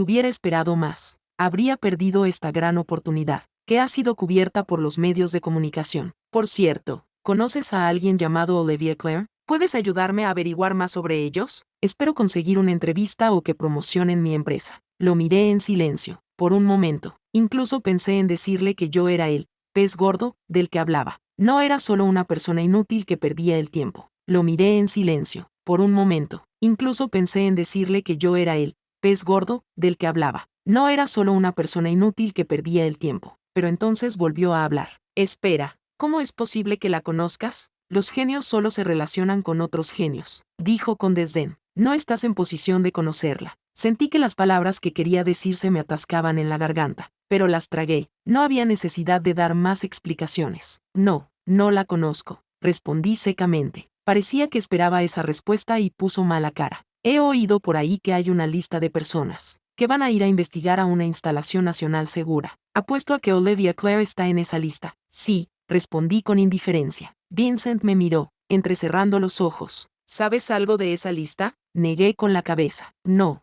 hubiera esperado más, habría perdido esta gran oportunidad, que ha sido cubierta por los medios de comunicación. Por cierto, ¿conoces a alguien llamado Olivia Clare? ¿Puedes ayudarme a averiguar más sobre ellos? Espero conseguir una entrevista o que promocionen mi empresa. Lo miré en silencio, por un momento. Incluso pensé en decirle que yo era el pez gordo del que hablaba. No era solo una persona inútil que perdía el tiempo. Lo miré en silencio, por un momento. Incluso pensé en decirle que yo era el pez gordo del que hablaba. No era solo una persona inútil que perdía el tiempo. Pero entonces volvió a hablar. Espera, ¿cómo es posible que la conozcas? Los genios solo se relacionan con otros genios, dijo con desdén. No estás en posición de conocerla. Sentí que las palabras que quería decir se me atascaban en la garganta, pero las tragué. No había necesidad de dar más explicaciones. No, no la conozco, respondí secamente. Parecía que esperaba esa respuesta y puso mala cara. He oído por ahí que hay una lista de personas que van a ir a investigar a una instalación nacional segura. Apuesto a que Olivia Clare está en esa lista. Sí, respondí con indiferencia. Vincent me miró, entrecerrando los ojos. ¿Sabes algo de esa lista? Negué con la cabeza. No.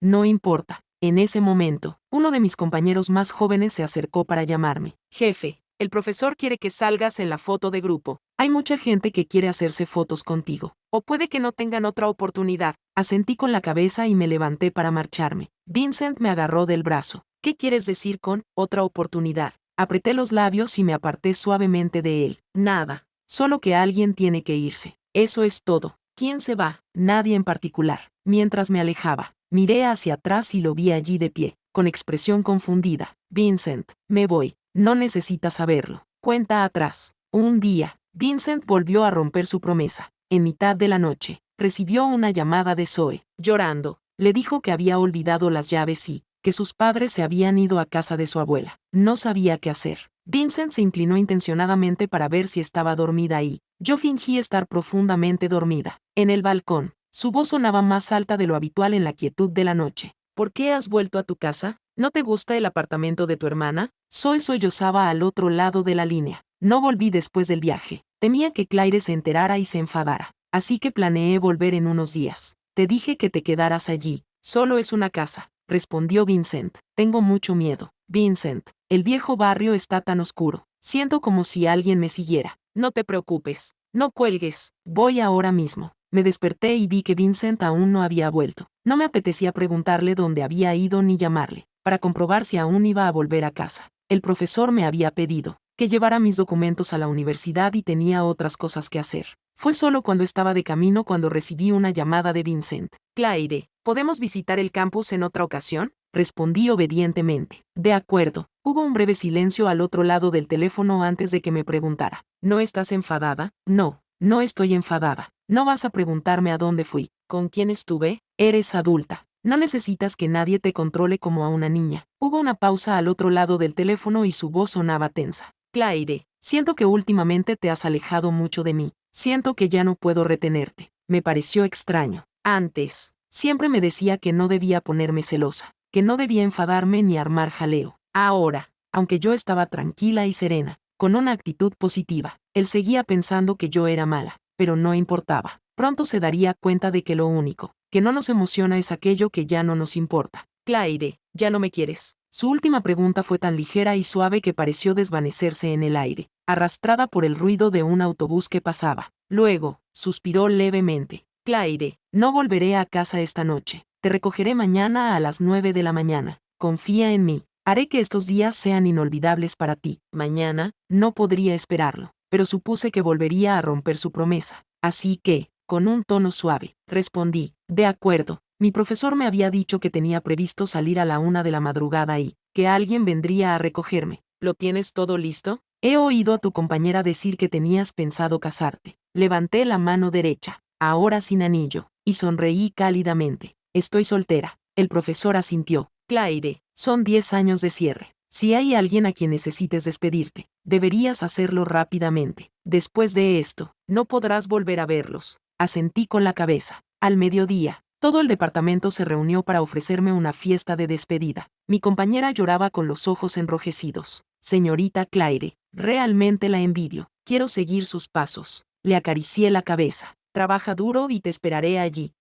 No importa. En ese momento, uno de mis compañeros más jóvenes se acercó para llamarme. Jefe, el profesor quiere que salgas en la foto de grupo. Hay mucha gente que quiere hacerse fotos contigo. O puede que no tengan otra oportunidad. Asentí con la cabeza y me levanté para marcharme. Vincent me agarró del brazo. ¿Qué quieres decir con otra oportunidad? Apreté los labios y me aparté suavemente de él. Nada. Solo que alguien tiene que irse. Eso es todo. ¿Quién se va? Nadie en particular. Mientras me alejaba, miré hacia atrás y lo vi allí de pie, con expresión confundida. Vincent, me voy. No necesitas saberlo. Cuenta atrás. Un día, Vincent volvió a romper su promesa. En mitad de la noche, recibió una llamada de Zoe. Llorando, le dijo que había olvidado las llaves y que sus padres se habían ido a casa de su abuela. No sabía qué hacer. Vincent se inclinó intencionadamente para ver si estaba dormida y yo fingí estar profundamente dormida. En el balcón, su voz sonaba más alta de lo habitual en la quietud de la noche. ¿Por qué has vuelto a tu casa? ¿No te gusta el apartamento de tu hermana? Zoe sollozaba al otro lado de la línea. No volví después del viaje. Temía que Claire se enterara y se enfadara. Así que planeé volver en unos días. Te dije que te quedaras allí. Solo es una casa, respondió Vincent. Tengo mucho miedo. Vincent, el viejo barrio está tan oscuro. Siento como si alguien me siguiera. No te preocupes. No cuelgues. Voy ahora mismo. Me desperté y vi que Vincent aún no había vuelto. No me apetecía preguntarle dónde había ido ni llamarle, para comprobar si aún iba a volver a casa. El profesor me había pedido que llevara mis documentos a la universidad y tenía otras cosas que hacer. Fue solo cuando estaba de camino cuando recibí una llamada de Vincent. Claire, ¿podemos visitar el campus en otra ocasión? Respondí obedientemente. De acuerdo. Hubo un breve silencio al otro lado del teléfono antes de que me preguntara. ¿No estás enfadada? No, no estoy enfadada. No vas a preguntarme a dónde fui. ¿Con quién estuve? Eres adulta. No necesitas que nadie te controle como a una niña. Hubo una pausa al otro lado del teléfono y su voz sonaba tensa. Claire, siento que últimamente te has alejado mucho de mí. Siento que ya no puedo retenerte. Me pareció extraño. Antes, siempre me decía que no debía ponerme celosa, que no debía enfadarme ni armar jaleo. Ahora, aunque yo estaba tranquila y serena, con una actitud positiva, él seguía pensando que yo era mala, pero no importaba. Pronto se daría cuenta de que lo único que no nos emociona es aquello que ya no nos importa. Claire, ¿ya no me quieres? Su última pregunta fue tan ligera y suave que pareció desvanecerse en el aire, arrastrada por el ruido de un autobús que pasaba. Luego, suspiró levemente. Claire, no volveré a casa esta noche. Te recogeré mañana a las 9 de la mañana. Confía en mí. Haré que estos días sean inolvidables para ti. Mañana, no podría esperarlo, pero supuse que volvería a romper su promesa. Así que, con un tono suave, respondí, de acuerdo. Mi profesor me había dicho que tenía previsto salir a la 1 de la madrugada y que alguien vendría a recogerme. ¿Lo tienes todo listo? He oído a tu compañera decir que tenías pensado casarte. Levanté la mano derecha, ahora sin anillo, y sonreí cálidamente. Estoy soltera. El profesor asintió. Claire, son 10 años de cierre. Si hay alguien a quien necesites despedirte, deberías hacerlo rápidamente. Después de esto, no podrás volver a verlos. Asentí con la cabeza. Al mediodía, todo el departamento se reunió para ofrecerme una fiesta de despedida. Mi compañera lloraba con los ojos enrojecidos. Señorita Claire, realmente la envidio. Quiero seguir sus pasos. Le acaricié la cabeza. Trabaja duro y te esperaré allí.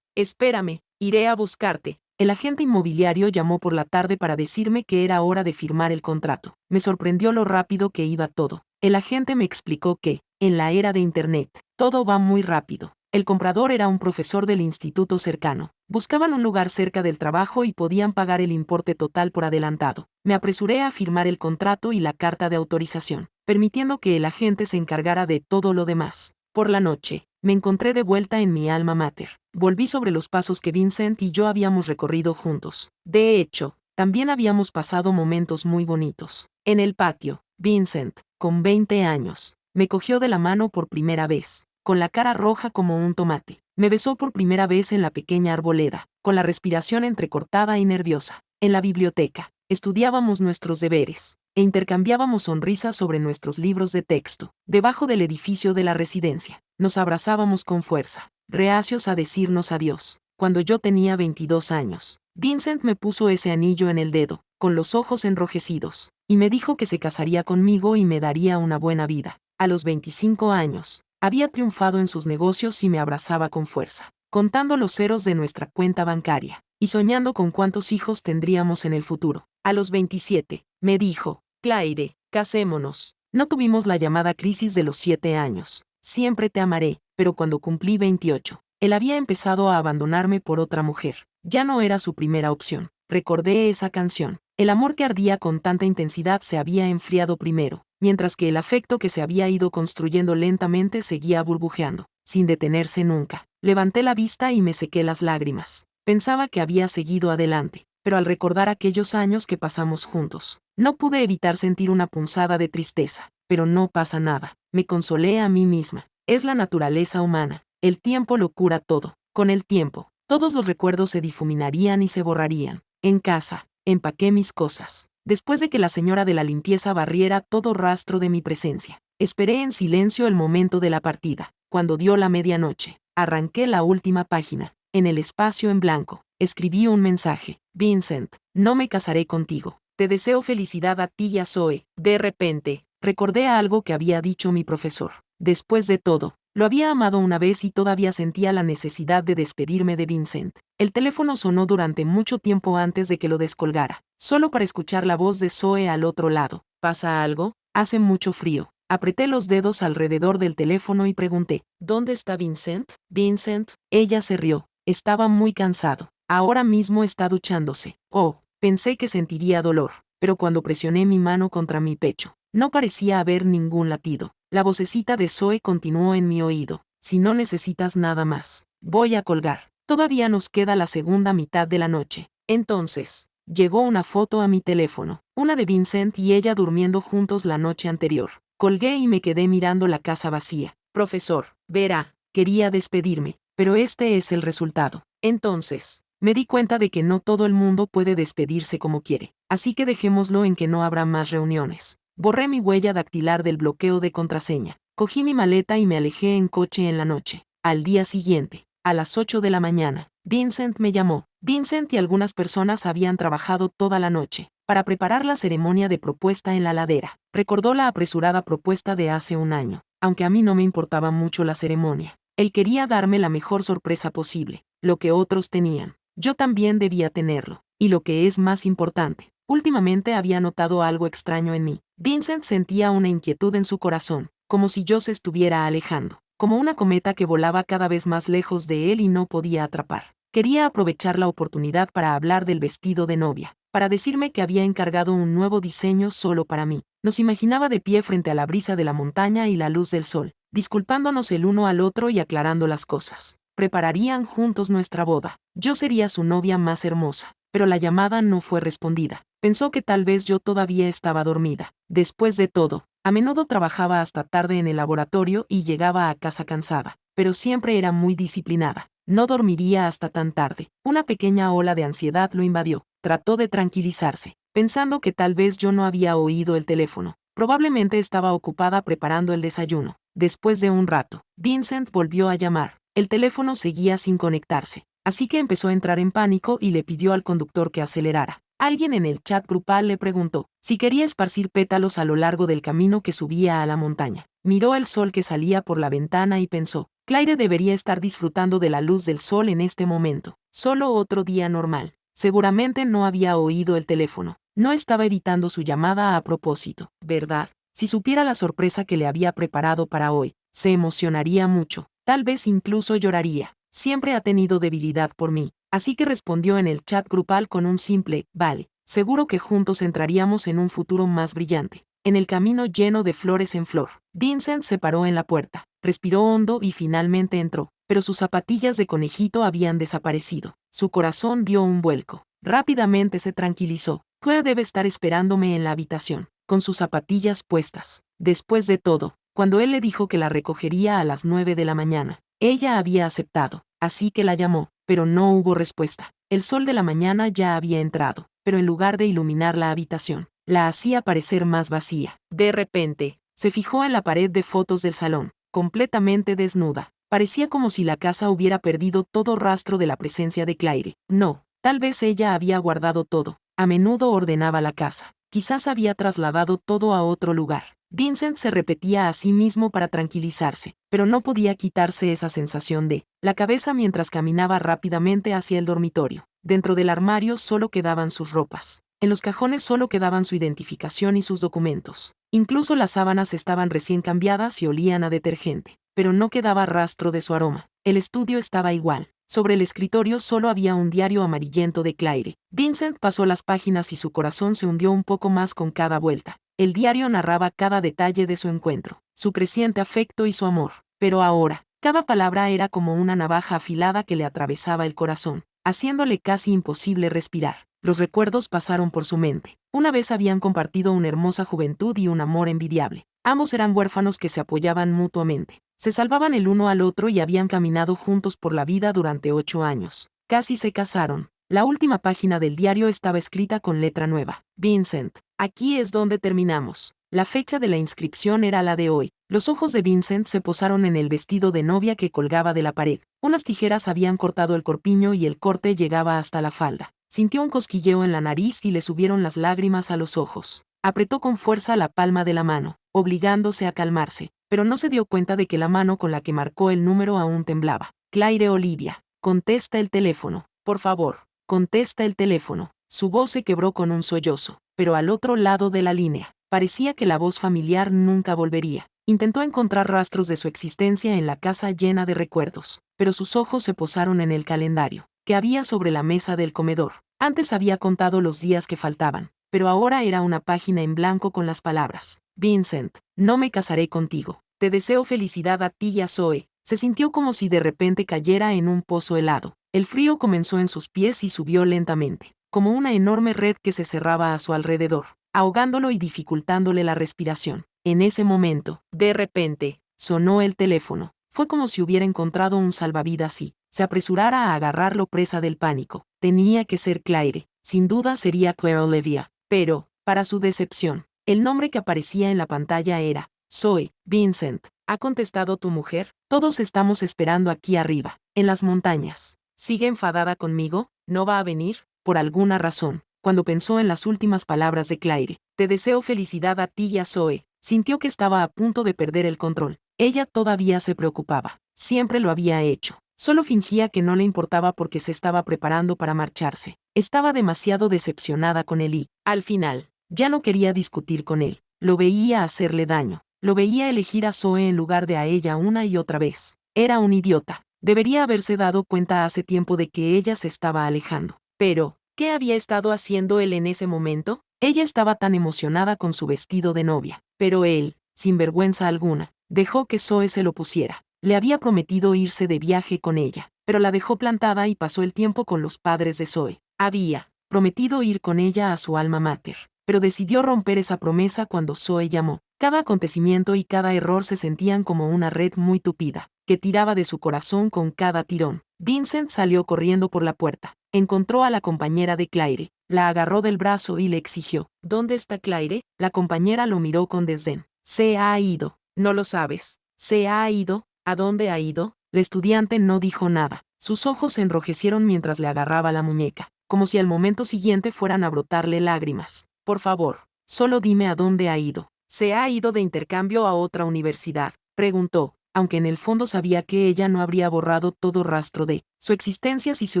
Espérame, iré a buscarte. El agente inmobiliario llamó por la tarde para decirme que era hora de firmar el contrato. Me sorprendió lo rápido que iba todo. El agente me explicó que, en la era de Internet, todo va muy rápido. El comprador era un profesor del instituto cercano. Buscaban un lugar cerca del trabajo y podían pagar el importe total por adelantado. Me apresuré a firmar el contrato y la carta de autorización, permitiendo que el agente se encargara de todo lo demás. Por la noche, me encontré de vuelta en mi alma mater. Volví sobre los pasos que Vincent y yo habíamos recorrido juntos. De hecho, también habíamos pasado momentos muy bonitos. En el patio, Vincent, con 20 años, me cogió de la mano por primera vez, con la cara roja como un tomate. Me besó por primera vez en la pequeña arboleda, con la respiración entrecortada y nerviosa. En la biblioteca, estudiábamos nuestros deberes e intercambiábamos sonrisas sobre nuestros libros de texto. Debajo del edificio de la residencia, nos abrazábamos con fuerza, reacios a decirnos adiós. Cuando yo tenía 22 años, Vincent me puso ese anillo en el dedo, con los ojos enrojecidos, y me dijo que se casaría conmigo y me daría una buena vida. A los 25 años, había triunfado en sus negocios y me abrazaba con fuerza, contando los ceros de nuestra cuenta bancaria, y soñando con cuántos hijos tendríamos en el futuro. A los 27, me dijo, Claire, casémonos. No tuvimos la llamada crisis de los 7 años. Siempre te amaré, pero cuando cumplí 28, él había empezado a abandonarme por otra mujer. Ya no era su primera opción. Recordé esa canción. El amor que ardía con tanta intensidad se había enfriado primero, mientras que el afecto que se había ido construyendo lentamente seguía burbujeando, sin detenerse nunca. Levanté la vista y me sequé las lágrimas. Pensaba que había seguido adelante, pero al recordar aquellos años que pasamos juntos, no pude evitar sentir una punzada de tristeza. Pero no pasa nada, me consolé a mí misma. Es la naturaleza humana. El tiempo lo cura todo. Con el tiempo, todos los recuerdos se difuminarían y se borrarían. En casa, empaqué mis cosas. Después de que la señora de la limpieza barriera todo rastro de mi presencia, esperé en silencio el momento de la partida. Cuando dio la medianoche, arranqué la última página. En el espacio en blanco, escribí un mensaje. Vincent, no me casaré contigo. Te deseo felicidad a ti y a Zoe. De repente, recordé algo que había dicho mi profesor. Después de todo, lo había amado una vez y todavía sentía la necesidad de despedirme de Vincent. El teléfono sonó durante mucho tiempo antes de que lo descolgara, solo para escuchar la voz de Zoe al otro lado. ¿Pasa algo? Hace mucho frío. Apreté los dedos alrededor del teléfono y pregunté, ¿dónde está Vincent? Vincent, ella se rió. Estaba muy cansado. Ahora mismo está duchándose. Oh, pensé que sentiría dolor, pero cuando presioné mi mano contra mi pecho, no parecía haber ningún latido. La vocecita de Zoe continuó en mi oído. Si no necesitas nada más, voy a colgar. Todavía nos queda la segunda mitad de la noche. Entonces, llegó una foto a mi teléfono, una de Vincent y ella durmiendo juntos la noche anterior. Colgué y me quedé mirando la casa vacía. Profesor, verá, quería despedirme, pero este es el resultado. Entonces, me di cuenta de que no todo el mundo puede despedirse como quiere, así que dejémoslo en que no habrá más reuniones. Borré mi huella dactilar del bloqueo de contraseña, cogí mi maleta y me alejé en coche en la noche. Al día siguiente, a las 8 de la mañana, Vincent me llamó. Vincent y algunas personas habían trabajado toda la noche para preparar la ceremonia de propuesta en la ladera. Recordó la apresurada propuesta de hace un año, aunque a mí no me importaba mucho la ceremonia. Él quería darme la mejor sorpresa posible, lo que otros tenían. Yo también debía tenerlo. Y lo que es más importante, últimamente había notado algo extraño en mí. Vincent sentía una inquietud en su corazón, como si yo se estuviera alejando, como una cometa que volaba cada vez más lejos de él y no podía atrapar. Quería aprovechar la oportunidad para hablar del vestido de novia, para decirme que había encargado un nuevo diseño solo para mí. Nos imaginaba de pie frente a la brisa de la montaña y la luz del sol, disculpándonos el uno al otro y aclarando las cosas. Prepararían juntos nuestra boda. Yo sería su novia más hermosa. Pero la llamada no fue respondida. Pensó que tal vez yo todavía estaba dormida. Después de todo, a menudo trabajaba hasta tarde en el laboratorio y llegaba a casa cansada, pero siempre era muy disciplinada. No dormiría hasta tan tarde. Una pequeña ola de ansiedad lo invadió. Trató de tranquilizarse, pensando que tal vez yo no había oído el teléfono. Probablemente estaba ocupada preparando el desayuno. Después de un rato, Vincent volvió a llamar. El teléfono seguía sin conectarse, así que empezó a entrar en pánico y le pidió al conductor que acelerara. Alguien en el chat grupal le preguntó si quería esparcir pétalos a lo largo del camino que subía a la montaña. Miró el sol que salía por la ventana y pensó, Claire debería estar disfrutando de la luz del sol en este momento. Solo otro día normal. Seguramente no había oído el teléfono. No estaba evitando su llamada a propósito, ¿verdad? Si supiera la sorpresa que le había preparado para hoy, se emocionaría mucho. Tal vez incluso lloraría. Siempre ha tenido debilidad por mí. Así que respondió en el chat grupal con un simple, vale, seguro que juntos entraríamos en un futuro más brillante. En el camino lleno de flores en flor, Vincent se paró en la puerta, respiró hondo y finalmente entró, pero sus zapatillas de conejito habían desaparecido. Su corazón dio un vuelco. Rápidamente se tranquilizó. Claire debe estar esperándome en la habitación, con sus zapatillas puestas. Después de todo, cuando él le dijo que la recogería a las 9 de la mañana, ella había aceptado, así que la llamó, pero no hubo respuesta. El sol de la mañana ya había entrado, pero en lugar de iluminar la habitación, la hacía parecer más vacía. De repente, se fijó en la pared de fotos del salón, completamente desnuda. Parecía como si la casa hubiera perdido todo rastro de la presencia de Claire. No, tal vez ella había guardado todo. A menudo ordenaba la casa. Quizás había trasladado todo a otro lugar. Vincent se repetía a sí mismo para tranquilizarse, pero no podía quitarse esa sensación de la cabeza mientras caminaba rápidamente hacia el dormitorio. Dentro del armario solo quedaban sus ropas. En los cajones solo quedaban su identificación y sus documentos. Incluso las sábanas estaban recién cambiadas y olían a detergente, pero no quedaba rastro de su aroma. El estudio estaba igual. Sobre el escritorio solo había un diario amarillento de Claire. Vincent pasó las páginas y su corazón se hundió un poco más con cada vuelta. El diario narraba cada detalle de su encuentro, su creciente afecto y su amor. Pero ahora, cada palabra era como una navaja afilada que le atravesaba el corazón, haciéndole casi imposible respirar. Los recuerdos pasaron por su mente. Una vez habían compartido una hermosa juventud y un amor envidiable. Ambos eran huérfanos que se apoyaban mutuamente. Se salvaban el uno al otro y habían caminado juntos por la vida durante 8 años. Casi se casaron. La última página del diario estaba escrita con letra nueva. Vincent, aquí es donde terminamos. La fecha de la inscripción era la de hoy. Los ojos de Vincent se posaron en el vestido de novia que colgaba de la pared. Unas tijeras habían cortado el corpiño y el corte llegaba hasta la falda. Sintió un cosquilleo en la nariz y le subieron las lágrimas a los ojos. Apretó con fuerza la palma de la mano, obligándose a calmarse, pero no se dio cuenta de que la mano con la que marcó el número aún temblaba. Claire Olivia, contesta el teléfono, por favor, contesta el teléfono. Su voz se quebró con un sollozo, pero al otro lado de la línea, parecía que la voz familiar nunca volvería. Intentó encontrar rastros de su existencia en la casa llena de recuerdos, pero sus ojos se posaron en el calendario que había sobre la mesa del comedor. Antes había contado los días que faltaban, pero ahora era una página en blanco con las palabras: Vincent, no me casaré contigo. Te deseo felicidad a ti y a Zoe. Se sintió como si de repente cayera en un pozo helado. El frío comenzó en sus pies y subió lentamente, como una enorme red que se cerraba a su alrededor, ahogándolo y dificultándole la respiración. En ese momento, de repente, sonó el teléfono. Fue como si hubiera encontrado un salvavidas y se apresurara a agarrarlo presa del pánico. Tenía que ser Claire. Sin duda sería Claire Olivia. Pero, para su decepción, el nombre que aparecía en la pantalla era Zoe. Vincent, ¿ha contestado tu mujer? Todos estamos esperando aquí arriba, en las montañas. ¿Sigue enfadada conmigo? ¿No va a venir? Por alguna razón, cuando pensó en las últimas palabras de Claire, te deseo felicidad a ti y a Zoe, sintió que estaba a punto de perder el control. Ella todavía se preocupaba. Siempre lo había hecho. Solo fingía que no le importaba porque se estaba preparando para marcharse. Estaba demasiado decepcionada con él y, al final, ya no quería discutir con él. Lo veía hacerle daño. Lo veía elegir a Zoe en lugar de a ella una y otra vez. Era un idiota. Debería haberse dado cuenta hace tiempo de que ella se estaba alejando. Pero, ¿Qué había estado haciendo él en ese momento? Ella estaba tan emocionada con su vestido de novia, pero él, sin vergüenza alguna, dejó que Zoe se lo pusiera. Le había prometido irse de viaje con ella, pero la dejó plantada y pasó el tiempo con los padres de Zoe. Había prometido ir con ella a su alma mater, pero decidió romper esa promesa cuando Zoe llamó. Cada acontecimiento y cada error se sentían como una red muy tupida, que tiraba de su corazón con cada tirón. Vincent salió corriendo por la puerta. Encontró a la compañera de Claire, la agarró del brazo y le exigió: ¿Dónde está Claire? La compañera lo miró con desdén. Se ha ido. ¿No lo sabes? Se ha ido. ¿A dónde ha ido? La estudiante no dijo nada. Sus ojos se enrojecieron mientras le agarraba la muñeca, como si al momento siguiente fueran a brotarle lágrimas. Por favor, solo dime a dónde ha ido. ¿Se ha ido de intercambio a otra universidad?, preguntó, aunque en el fondo sabía que ella no habría borrado todo rastro de su existencia si se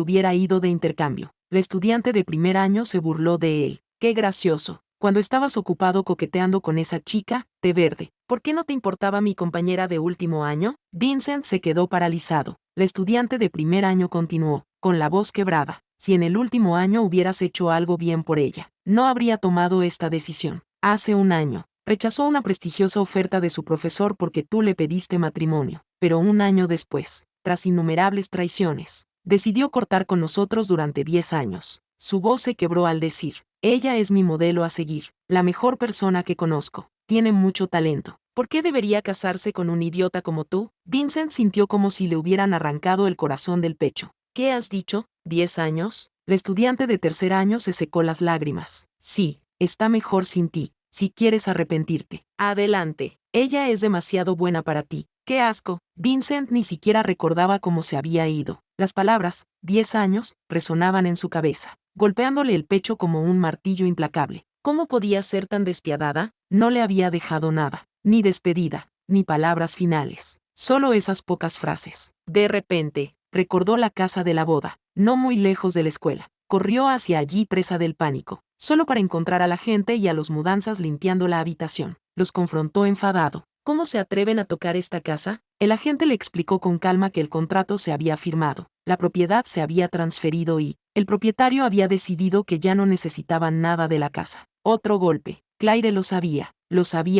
hubiera ido de intercambio. La estudiante de primer año se burló de él. ¡Qué gracioso! Cuando estabas ocupado coqueteando con esa chica, té verde, ¿por qué no te importaba mi compañera de último año? Vincent se quedó paralizado. La estudiante de primer año continuó, con la voz quebrada: si en el último año hubieras hecho algo bien por ella, no habría tomado esta decisión. Hace un año, rechazó una prestigiosa oferta de su profesor porque tú le pediste matrimonio, pero un año después, tras innumerables traiciones, decidió cortar con nosotros durante 10 años. Su voz se quebró al decir: ella es mi modelo a seguir, la mejor persona que conozco, tiene mucho talento. ¿Por qué debería casarse con un idiota como tú? Vincent sintió como si le hubieran arrancado el corazón del pecho. ¿Qué has dicho? ¿10 años? La estudiante de tercer año se secó las lágrimas. Sí, está mejor sin ti. Si quieres arrepentirte, adelante. Ella es demasiado buena para ti. ¡Qué asco! Vincent ni siquiera recordaba cómo se había ido. Las palabras, 10 años, resonaban en su cabeza, golpeándole el pecho como un martillo implacable. ¿Cómo podía ser tan despiadada? No le había dejado nada, ni despedida, ni palabras finales, solo esas pocas frases. De repente, recordó la casa de la boda, no muy lejos de la escuela. Corrió hacia allí presa del pánico, solo para encontrar a la gente y a los mudanzas limpiando la habitación. Los confrontó enfadado. ¿Cómo se atreven a tocar esta casa? El agente le explicó con calma que el contrato se había firmado, la propiedad se había transferido y el propietario había decidido que ya no necesitaban nada de la casa. Otro golpe. Claire lo sabía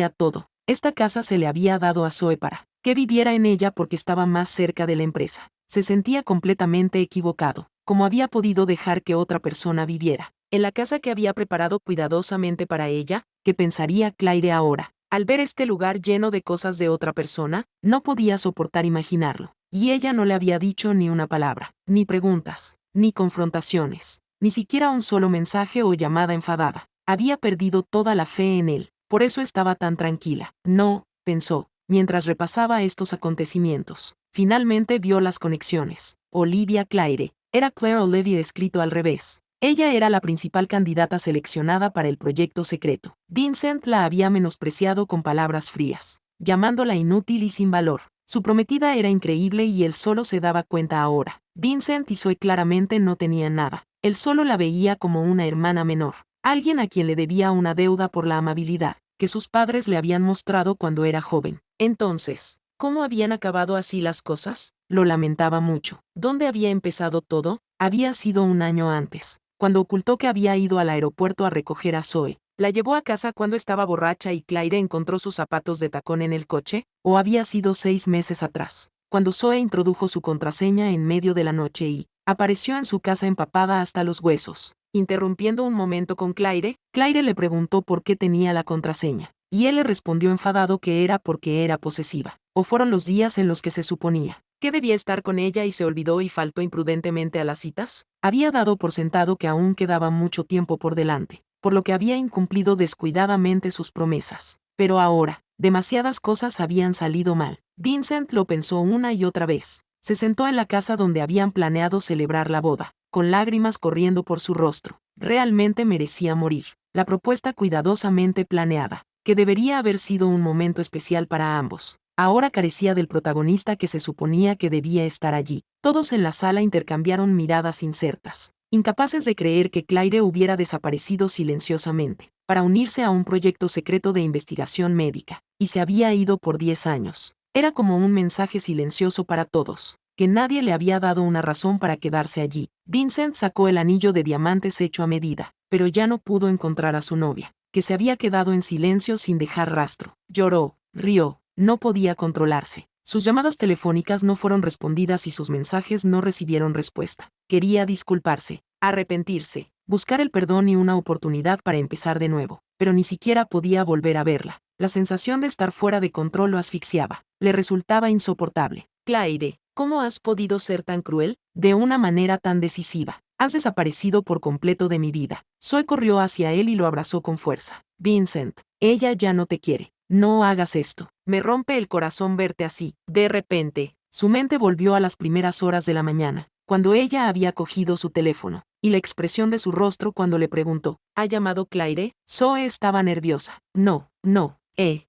todo. Esta casa se le había dado a Zoe para que viviera en ella porque estaba más cerca de la empresa. Se sentía completamente equivocado. ¿Cómo había podido dejar que otra persona viviera en la casa que había preparado cuidadosamente para ella? ¿Qué pensaría Claire ahora? Al ver este lugar lleno de cosas de otra persona, no podía soportar imaginarlo. Y ella no le había dicho ni una palabra, ni preguntas, ni confrontaciones, ni siquiera un solo mensaje o llamada enfadada. Había perdido toda la fe en él. Por eso estaba tan tranquila. No, pensó, mientras repasaba estos acontecimientos. Finalmente vio las conexiones. Olivia Claire. Era Claire Olivia escrito al revés. Ella era la principal candidata seleccionada para el proyecto secreto. Vincent la había menospreciado con palabras frías, llamándola inútil y sin valor. Su prometida era increíble y él solo se daba cuenta ahora. Vincent y Zoe claramente no tenían nada. Él solo la veía como una hermana menor, alguien a quien le debía una deuda por la amabilidad que sus padres le habían mostrado cuando era joven. Entonces, ¿cómo habían acabado así las cosas? Lo lamentaba mucho. ¿Dónde había empezado todo? Había sido un año antes, cuando ocultó que había ido al aeropuerto a recoger a Zoe. ¿La llevó a casa cuando estaba borracha y Claire encontró sus zapatos de tacón en el coche? ¿O había sido 6 meses atrás, cuando Zoe introdujo su contraseña en medio de la noche y apareció en su casa empapada hasta los huesos? Interrumpiendo un momento con Claire, Claire le preguntó por qué tenía la contraseña, y él le respondió enfadado que era porque era posesiva. ¿O fueron los días en los que se suponía que debía estar con ella y se olvidó y faltó imprudentemente a las citas? Había dado por sentado que aún quedaba mucho tiempo por delante, por lo que había incumplido descuidadamente sus promesas. Pero ahora, demasiadas cosas habían salido mal. Vincent lo pensó una y otra vez. Se sentó en la casa donde habían planeado celebrar la boda, con lágrimas corriendo por su rostro. Realmente merecía morir. La propuesta cuidadosamente planeada, que debería haber sido un momento especial para ambos, ahora carecía del protagonista que se suponía que debía estar allí. Todos en la sala intercambiaron miradas incertas, incapaces de creer que Claire hubiera desaparecido silenciosamente, para unirse a un proyecto secreto de investigación médica, y se había ido por 10 años. Era como un mensaje silencioso para todos, que nadie le había dado una razón para quedarse allí. Vincent sacó el anillo de diamantes hecho a medida, pero ya no pudo encontrar a su novia, que se había quedado en silencio sin dejar rastro. Lloró, rió, no podía controlarse. Sus llamadas telefónicas no fueron respondidas y sus mensajes no recibieron respuesta. Quería disculparse, arrepentirse, buscar el perdón y una oportunidad para empezar de nuevo, pero ni siquiera podía volver a verla. La sensación de estar fuera de control lo asfixiaba. Le resultaba insoportable. Claire, ¿cómo has podido ser tan cruel? De una manera tan decisiva. Has desaparecido por completo de mi vida. Zoe corrió hacia él y lo abrazó con fuerza. Vincent, ella ya no te quiere. No hagas esto. Me rompe el corazón verte así. De repente, su mente volvió a las primeras horas de la mañana, cuando ella había cogido su teléfono, y la expresión de su rostro cuando le preguntó, ¿ha llamado Claire? Zoe estaba nerviosa. No,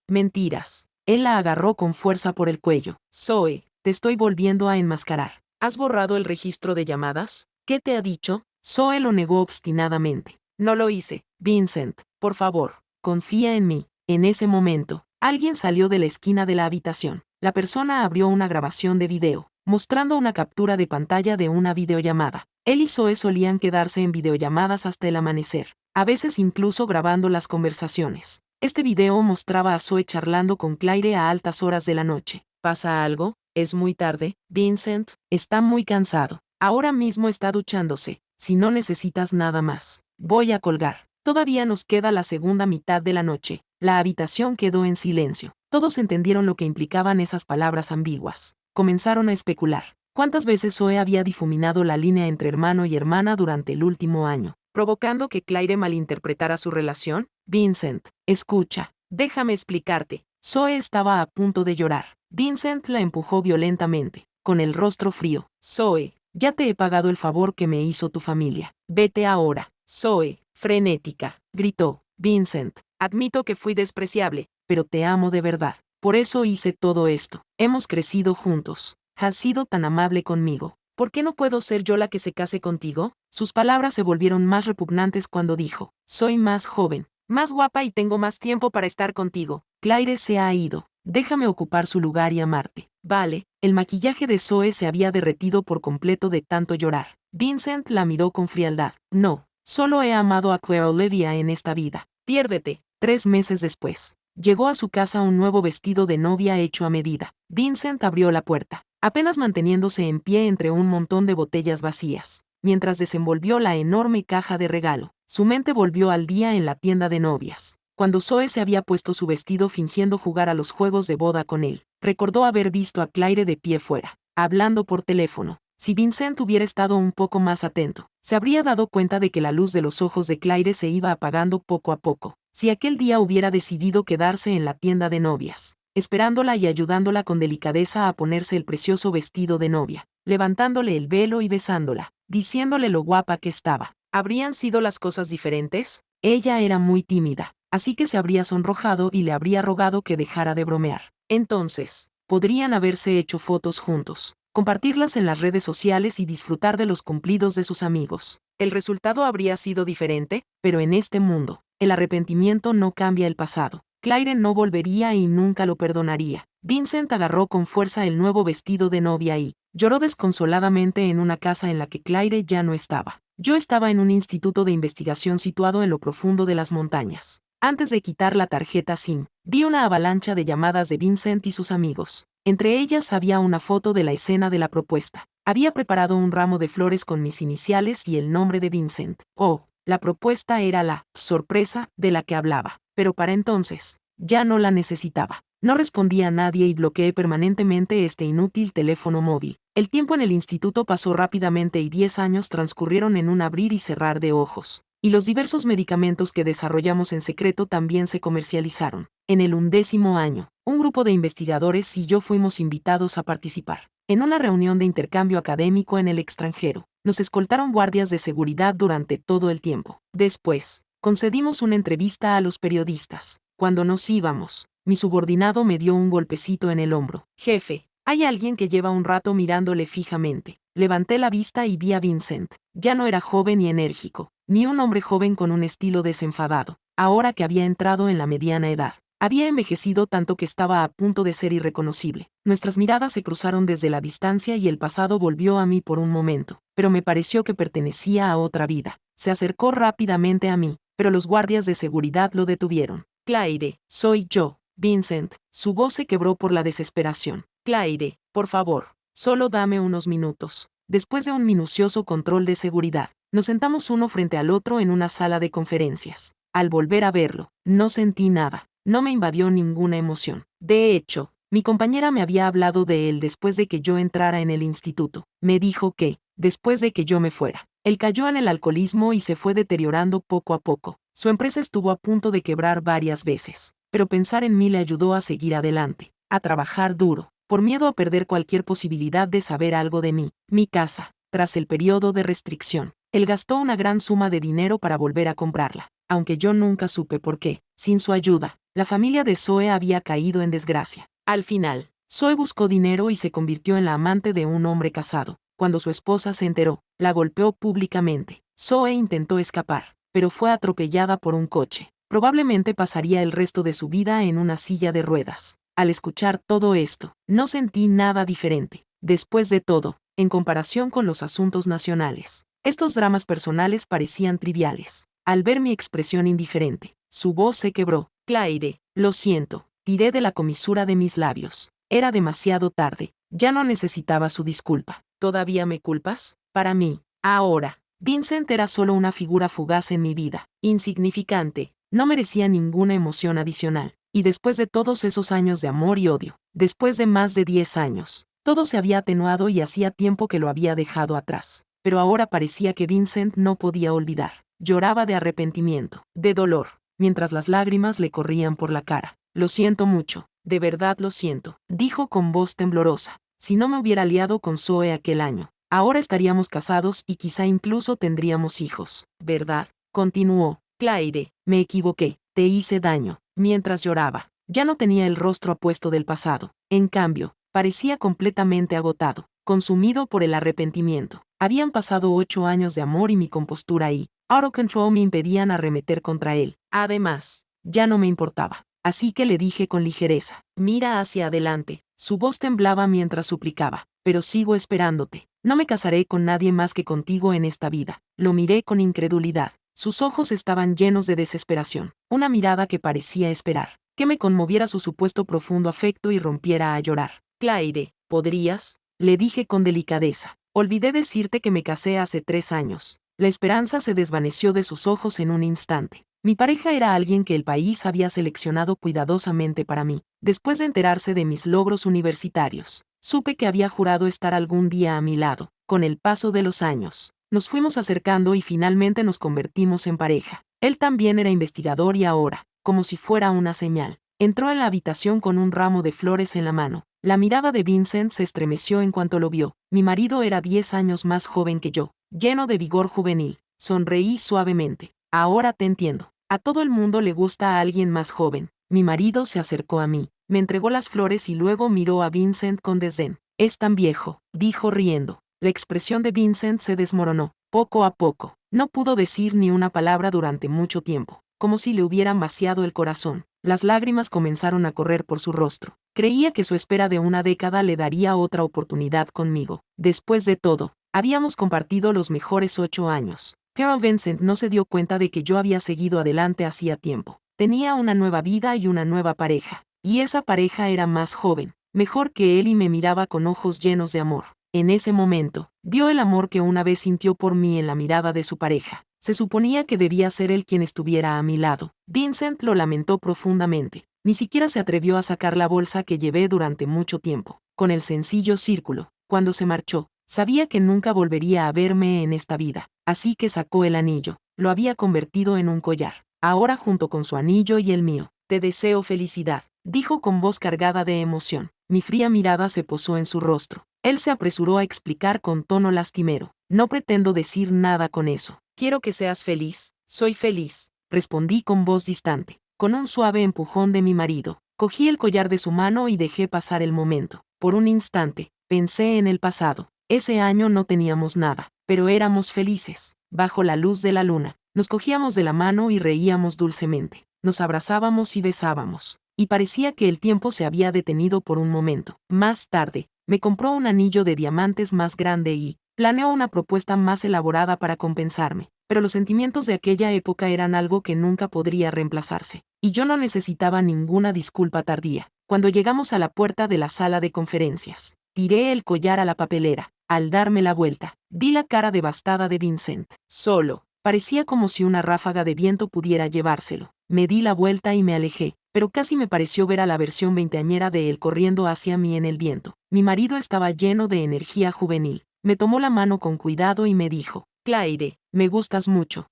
mentiras. Él la agarró con fuerza por el cuello. Zoe, te estoy volviendo a enmascarar. ¿Has borrado el registro de llamadas? ¿Qué te ha dicho? Zoe lo negó obstinadamente. No lo hice. Vincent, por favor, confía en mí. En ese momento, alguien salió de la esquina de la habitación. La persona abrió una grabación de video, mostrando una captura de pantalla de una videollamada. Él y Zoe solían quedarse en videollamadas hasta el amanecer, a veces incluso grabando las conversaciones. Este video mostraba a Zoe charlando con Claire a altas horas de la noche. ¿Pasa algo? Es muy tarde. Vincent está muy cansado. Ahora mismo está duchándose. Si no necesitas nada más, voy a colgar. Todavía nos queda la segunda mitad de la noche. La habitación quedó en silencio. Todos entendieron lo que implicaban esas palabras ambiguas. Comenzaron a especular. ¿Cuántas veces Zoe había difuminado la línea entre hermano y hermana durante el último año, provocando que Claire malinterpretara su relación? Vincent, escucha, déjame explicarte. Zoe estaba a punto de llorar. Vincent la empujó violentamente, con el rostro frío. Zoe, ya te he pagado el favor que me hizo tu familia. Vete ahora. Zoe, frenética, gritó. Vincent, admito que fui despreciable, pero te amo de verdad. Por eso hice todo esto. Hemos crecido juntos. Has sido tan amable conmigo. ¿Por qué no puedo ser yo la que se case contigo? Sus palabras se volvieron más repugnantes cuando dijo, soy más joven, más guapa y tengo más tiempo para estar contigo. Claire se ha ido. Déjame ocupar su lugar y amarte. Vale, el maquillaje de Zoe se había derretido por completo de tanto llorar. Vincent la miró con frialdad. No, solo he amado a Claire Olivia en esta vida. Piérdete. 3 meses después, llegó a su casa un nuevo vestido de novia hecho a medida. Vincent abrió la puerta, apenas manteniéndose en pie entre un montón de botellas vacías, mientras desenvolvió la enorme caja de regalo. Su mente volvió al día en la tienda de novias, cuando Zoe se había puesto su vestido fingiendo jugar a los juegos de boda con él. Recordó haber visto a Claire de pie fuera, hablando por teléfono. Si Vincent hubiera estado un poco más atento, se habría dado cuenta de que la luz de los ojos de Claire se iba apagando poco a poco. Si aquel día hubiera decidido quedarse en la tienda de novias, esperándola y ayudándola con delicadeza a ponerse el precioso vestido de novia, levantándole el velo y besándola, diciéndole lo guapa que estaba. ¿Habrían sido las cosas diferentes? Ella era muy tímida, así que se habría sonrojado y le habría rogado que dejara de bromear. Entonces, podrían haberse hecho fotos juntos, compartirlas en las redes sociales y disfrutar de los cumplidos de sus amigos. El resultado habría sido diferente, pero en este mundo, el arrepentimiento no cambia el pasado. Claire no volvería y nunca lo perdonaría. Vincent agarró con fuerza el nuevo vestido de novia y lloró desconsoladamente en una casa en la que Claire ya no estaba. Yo estaba en un instituto de investigación situado en lo profundo de las montañas. Antes de quitar la tarjeta SIM, vi una avalancha de llamadas de Vincent y sus amigos. Entre ellas había una foto de la escena de la propuesta. Había preparado un ramo de flores con mis iniciales y el nombre de Vincent. Oh, la propuesta era la sorpresa de la que hablaba. Pero para entonces, ya no la necesitaba. No respondía a nadie y bloqueé permanentemente este inútil teléfono móvil. El tiempo en el instituto pasó rápidamente y 10 años transcurrieron en un abrir y cerrar de ojos. Y los diversos medicamentos que desarrollamos en secreto también se comercializaron. En el 11º año, un grupo de investigadores y yo fuimos invitados a participar en una reunión de intercambio académico en el extranjero. Nos escoltaron guardias de seguridad durante todo el tiempo. Después, concedimos una entrevista a los periodistas. Cuando nos íbamos, mi subordinado me dio un golpecito en el hombro. Jefe, hay alguien que lleva un rato mirándole fijamente. Levanté la vista y vi a Vincent. Ya no era joven y enérgico, ni un hombre joven con un estilo desenfadado, ahora que había entrado en la mediana edad. Había envejecido tanto que estaba a punto de ser irreconocible. Nuestras miradas se cruzaron desde la distancia y el pasado volvió a mí por un momento, pero me pareció que pertenecía a otra vida. Se acercó rápidamente a mí, pero los guardias de seguridad lo detuvieron. Claire, soy yo, Vincent. Su voz se quebró por la desesperación. Claire, por favor, solo dame unos minutos. Después de un minucioso control de seguridad, nos sentamos uno frente al otro en una sala de conferencias. Al volver a verlo, no sentí nada. No me invadió ninguna emoción. De hecho, mi compañera me había hablado de él después de que yo entrara en el instituto. Me dijo que, después de que yo me fuera, él cayó en el alcoholismo y se fue deteriorando poco a poco. Su empresa estuvo a punto de quebrar varias veces, pero pensar en mí le ayudó a seguir adelante, a trabajar duro, por miedo a perder cualquier posibilidad de saber algo de mí. Mi casa, tras el periodo de restricción, él gastó una gran suma de dinero para volver a comprarla, aunque yo nunca supe por qué. Sin su ayuda, la familia de Zoe había caído en desgracia. Al final, Zoe buscó dinero y se convirtió en la amante de un hombre casado. Cuando su esposa se enteró, la golpeó públicamente. Zoe intentó escapar, pero fue atropellada por un coche. Probablemente pasaría el resto de su vida en una silla de ruedas. Al escuchar todo esto, no sentí nada diferente. Después de todo, en comparación con los asuntos nacionales, estos dramas personales parecían triviales. Al ver mi expresión indiferente, su voz se quebró. Claire, lo siento, tiré de la comisura de mis labios. Era demasiado tarde, ya no necesitaba su disculpa. ¿Todavía me culpas? Para mí, ahora, Vincent era solo una figura fugaz en mi vida, insignificante, no merecía ninguna emoción adicional. Y después de todos esos años de amor y odio, después de más de 10 años, todo se había atenuado y hacía tiempo que lo había dejado atrás. Pero ahora parecía que Vincent no podía olvidar. Lloraba de arrepentimiento, de dolor, mientras las lágrimas le corrían por la cara. Lo siento mucho, de verdad lo siento, dijo con voz temblorosa. Si no me hubiera liado con Zoe aquel año, ahora estaríamos casados y quizá incluso tendríamos hijos, ¿verdad? Continuó. Claire, me equivoqué, te hice daño. Mientras lloraba, ya no tenía el rostro apuesto del pasado. En cambio, parecía completamente agotado, consumido por el arrepentimiento. Habían pasado 8 años de amor y mi compostura y autocontrol me impedían arremeter contra él. Además, ya no me importaba. Así que le dije con ligereza, mira hacia adelante. Su voz temblaba mientras suplicaba, pero sigo esperándote. No me casaré con nadie más que contigo en esta vida. Lo miré con incredulidad. Sus ojos estaban llenos de desesperación, una mirada que parecía esperar que me conmoviera su supuesto profundo afecto y rompiera a llorar. Claire, ¿podrías? Le dije con delicadeza. Olvidé decirte que me casé hace 3 años. La esperanza se desvaneció de sus ojos en un instante. Mi pareja era alguien que el país había seleccionado cuidadosamente para mí. Después de enterarse de mis logros universitarios, supe que había jurado estar algún día a mi lado. Con el paso de los años, nos fuimos acercando y finalmente nos convertimos en pareja. Él también era investigador y ahora, como si fuera una señal, entró en la habitación con un ramo de flores en la mano. La mirada de Vincent se estremeció en cuanto lo vio. Mi marido era 10 años más joven que yo, lleno de vigor juvenil. Sonreí suavemente. Ahora te entiendo. A todo el mundo le gusta a alguien más joven. Mi marido se acercó a mí, me entregó las flores y luego miró a Vincent con desdén. Es tan viejo, dijo riendo. La expresión de Vincent se desmoronó, poco a poco. No pudo decir ni una palabra durante mucho tiempo, como si le hubieran vaciado el corazón. Las lágrimas comenzaron a correr por su rostro. Creía que su espera de una década le daría otra oportunidad conmigo. Después de todo, habíamos compartido los mejores 8 años. Pero Vincent no se dio cuenta de que yo había seguido adelante hacía tiempo. Tenía una nueva vida y una nueva pareja. Y esa pareja era más joven, mejor que él y me miraba con ojos llenos de amor. En ese momento, vio el amor que una vez sintió por mí en la mirada de su pareja. Se suponía que debía ser él quien estuviera a mi lado. Vincent lo lamentó profundamente. Ni siquiera se atrevió a sacar la bolsa que llevé durante mucho tiempo, con el sencillo círculo. Cuando se marchó, sabía que nunca volvería a verme en esta vida, así que sacó el anillo. Lo había convertido en un collar. Ahora junto con su anillo y el mío. Te deseo felicidad, dijo con voz cargada de emoción. Mi fría mirada se posó en su rostro. Él se apresuró a explicar con tono lastimero. No pretendo decir nada con eso. Quiero que seas feliz. Soy feliz, respondí con voz distante. Con un suave empujón de mi marido, cogí el collar de su mano y dejé pasar el momento. Por un instante, pensé en el pasado. Ese año no teníamos nada, pero éramos felices. Bajo la luz de la luna, nos cogíamos de la mano y reíamos dulcemente. Nos abrazábamos y besábamos. y parecía que el tiempo se había detenido por un momento. Más tarde, me compró un anillo de diamantes más grande y planeó una propuesta más elaborada para compensarme. Pero los sentimientos de aquella época eran algo que nunca podría reemplazarse, y yo no necesitaba ninguna disculpa tardía. Cuando llegamos a la puerta de la sala de conferencias, tiré el collar a la papelera. Al darme la vuelta, vi la cara devastada de Vincent. Solo, parecía como si una ráfaga de viento pudiera llevárselo. Me di la vuelta y me alejé, pero casi me pareció ver a la versión veinteañera de él corriendo hacia mí en el viento. Mi marido estaba lleno de energía juvenil. Me tomó la mano con cuidado y me dijo: Claire, me gustas mucho.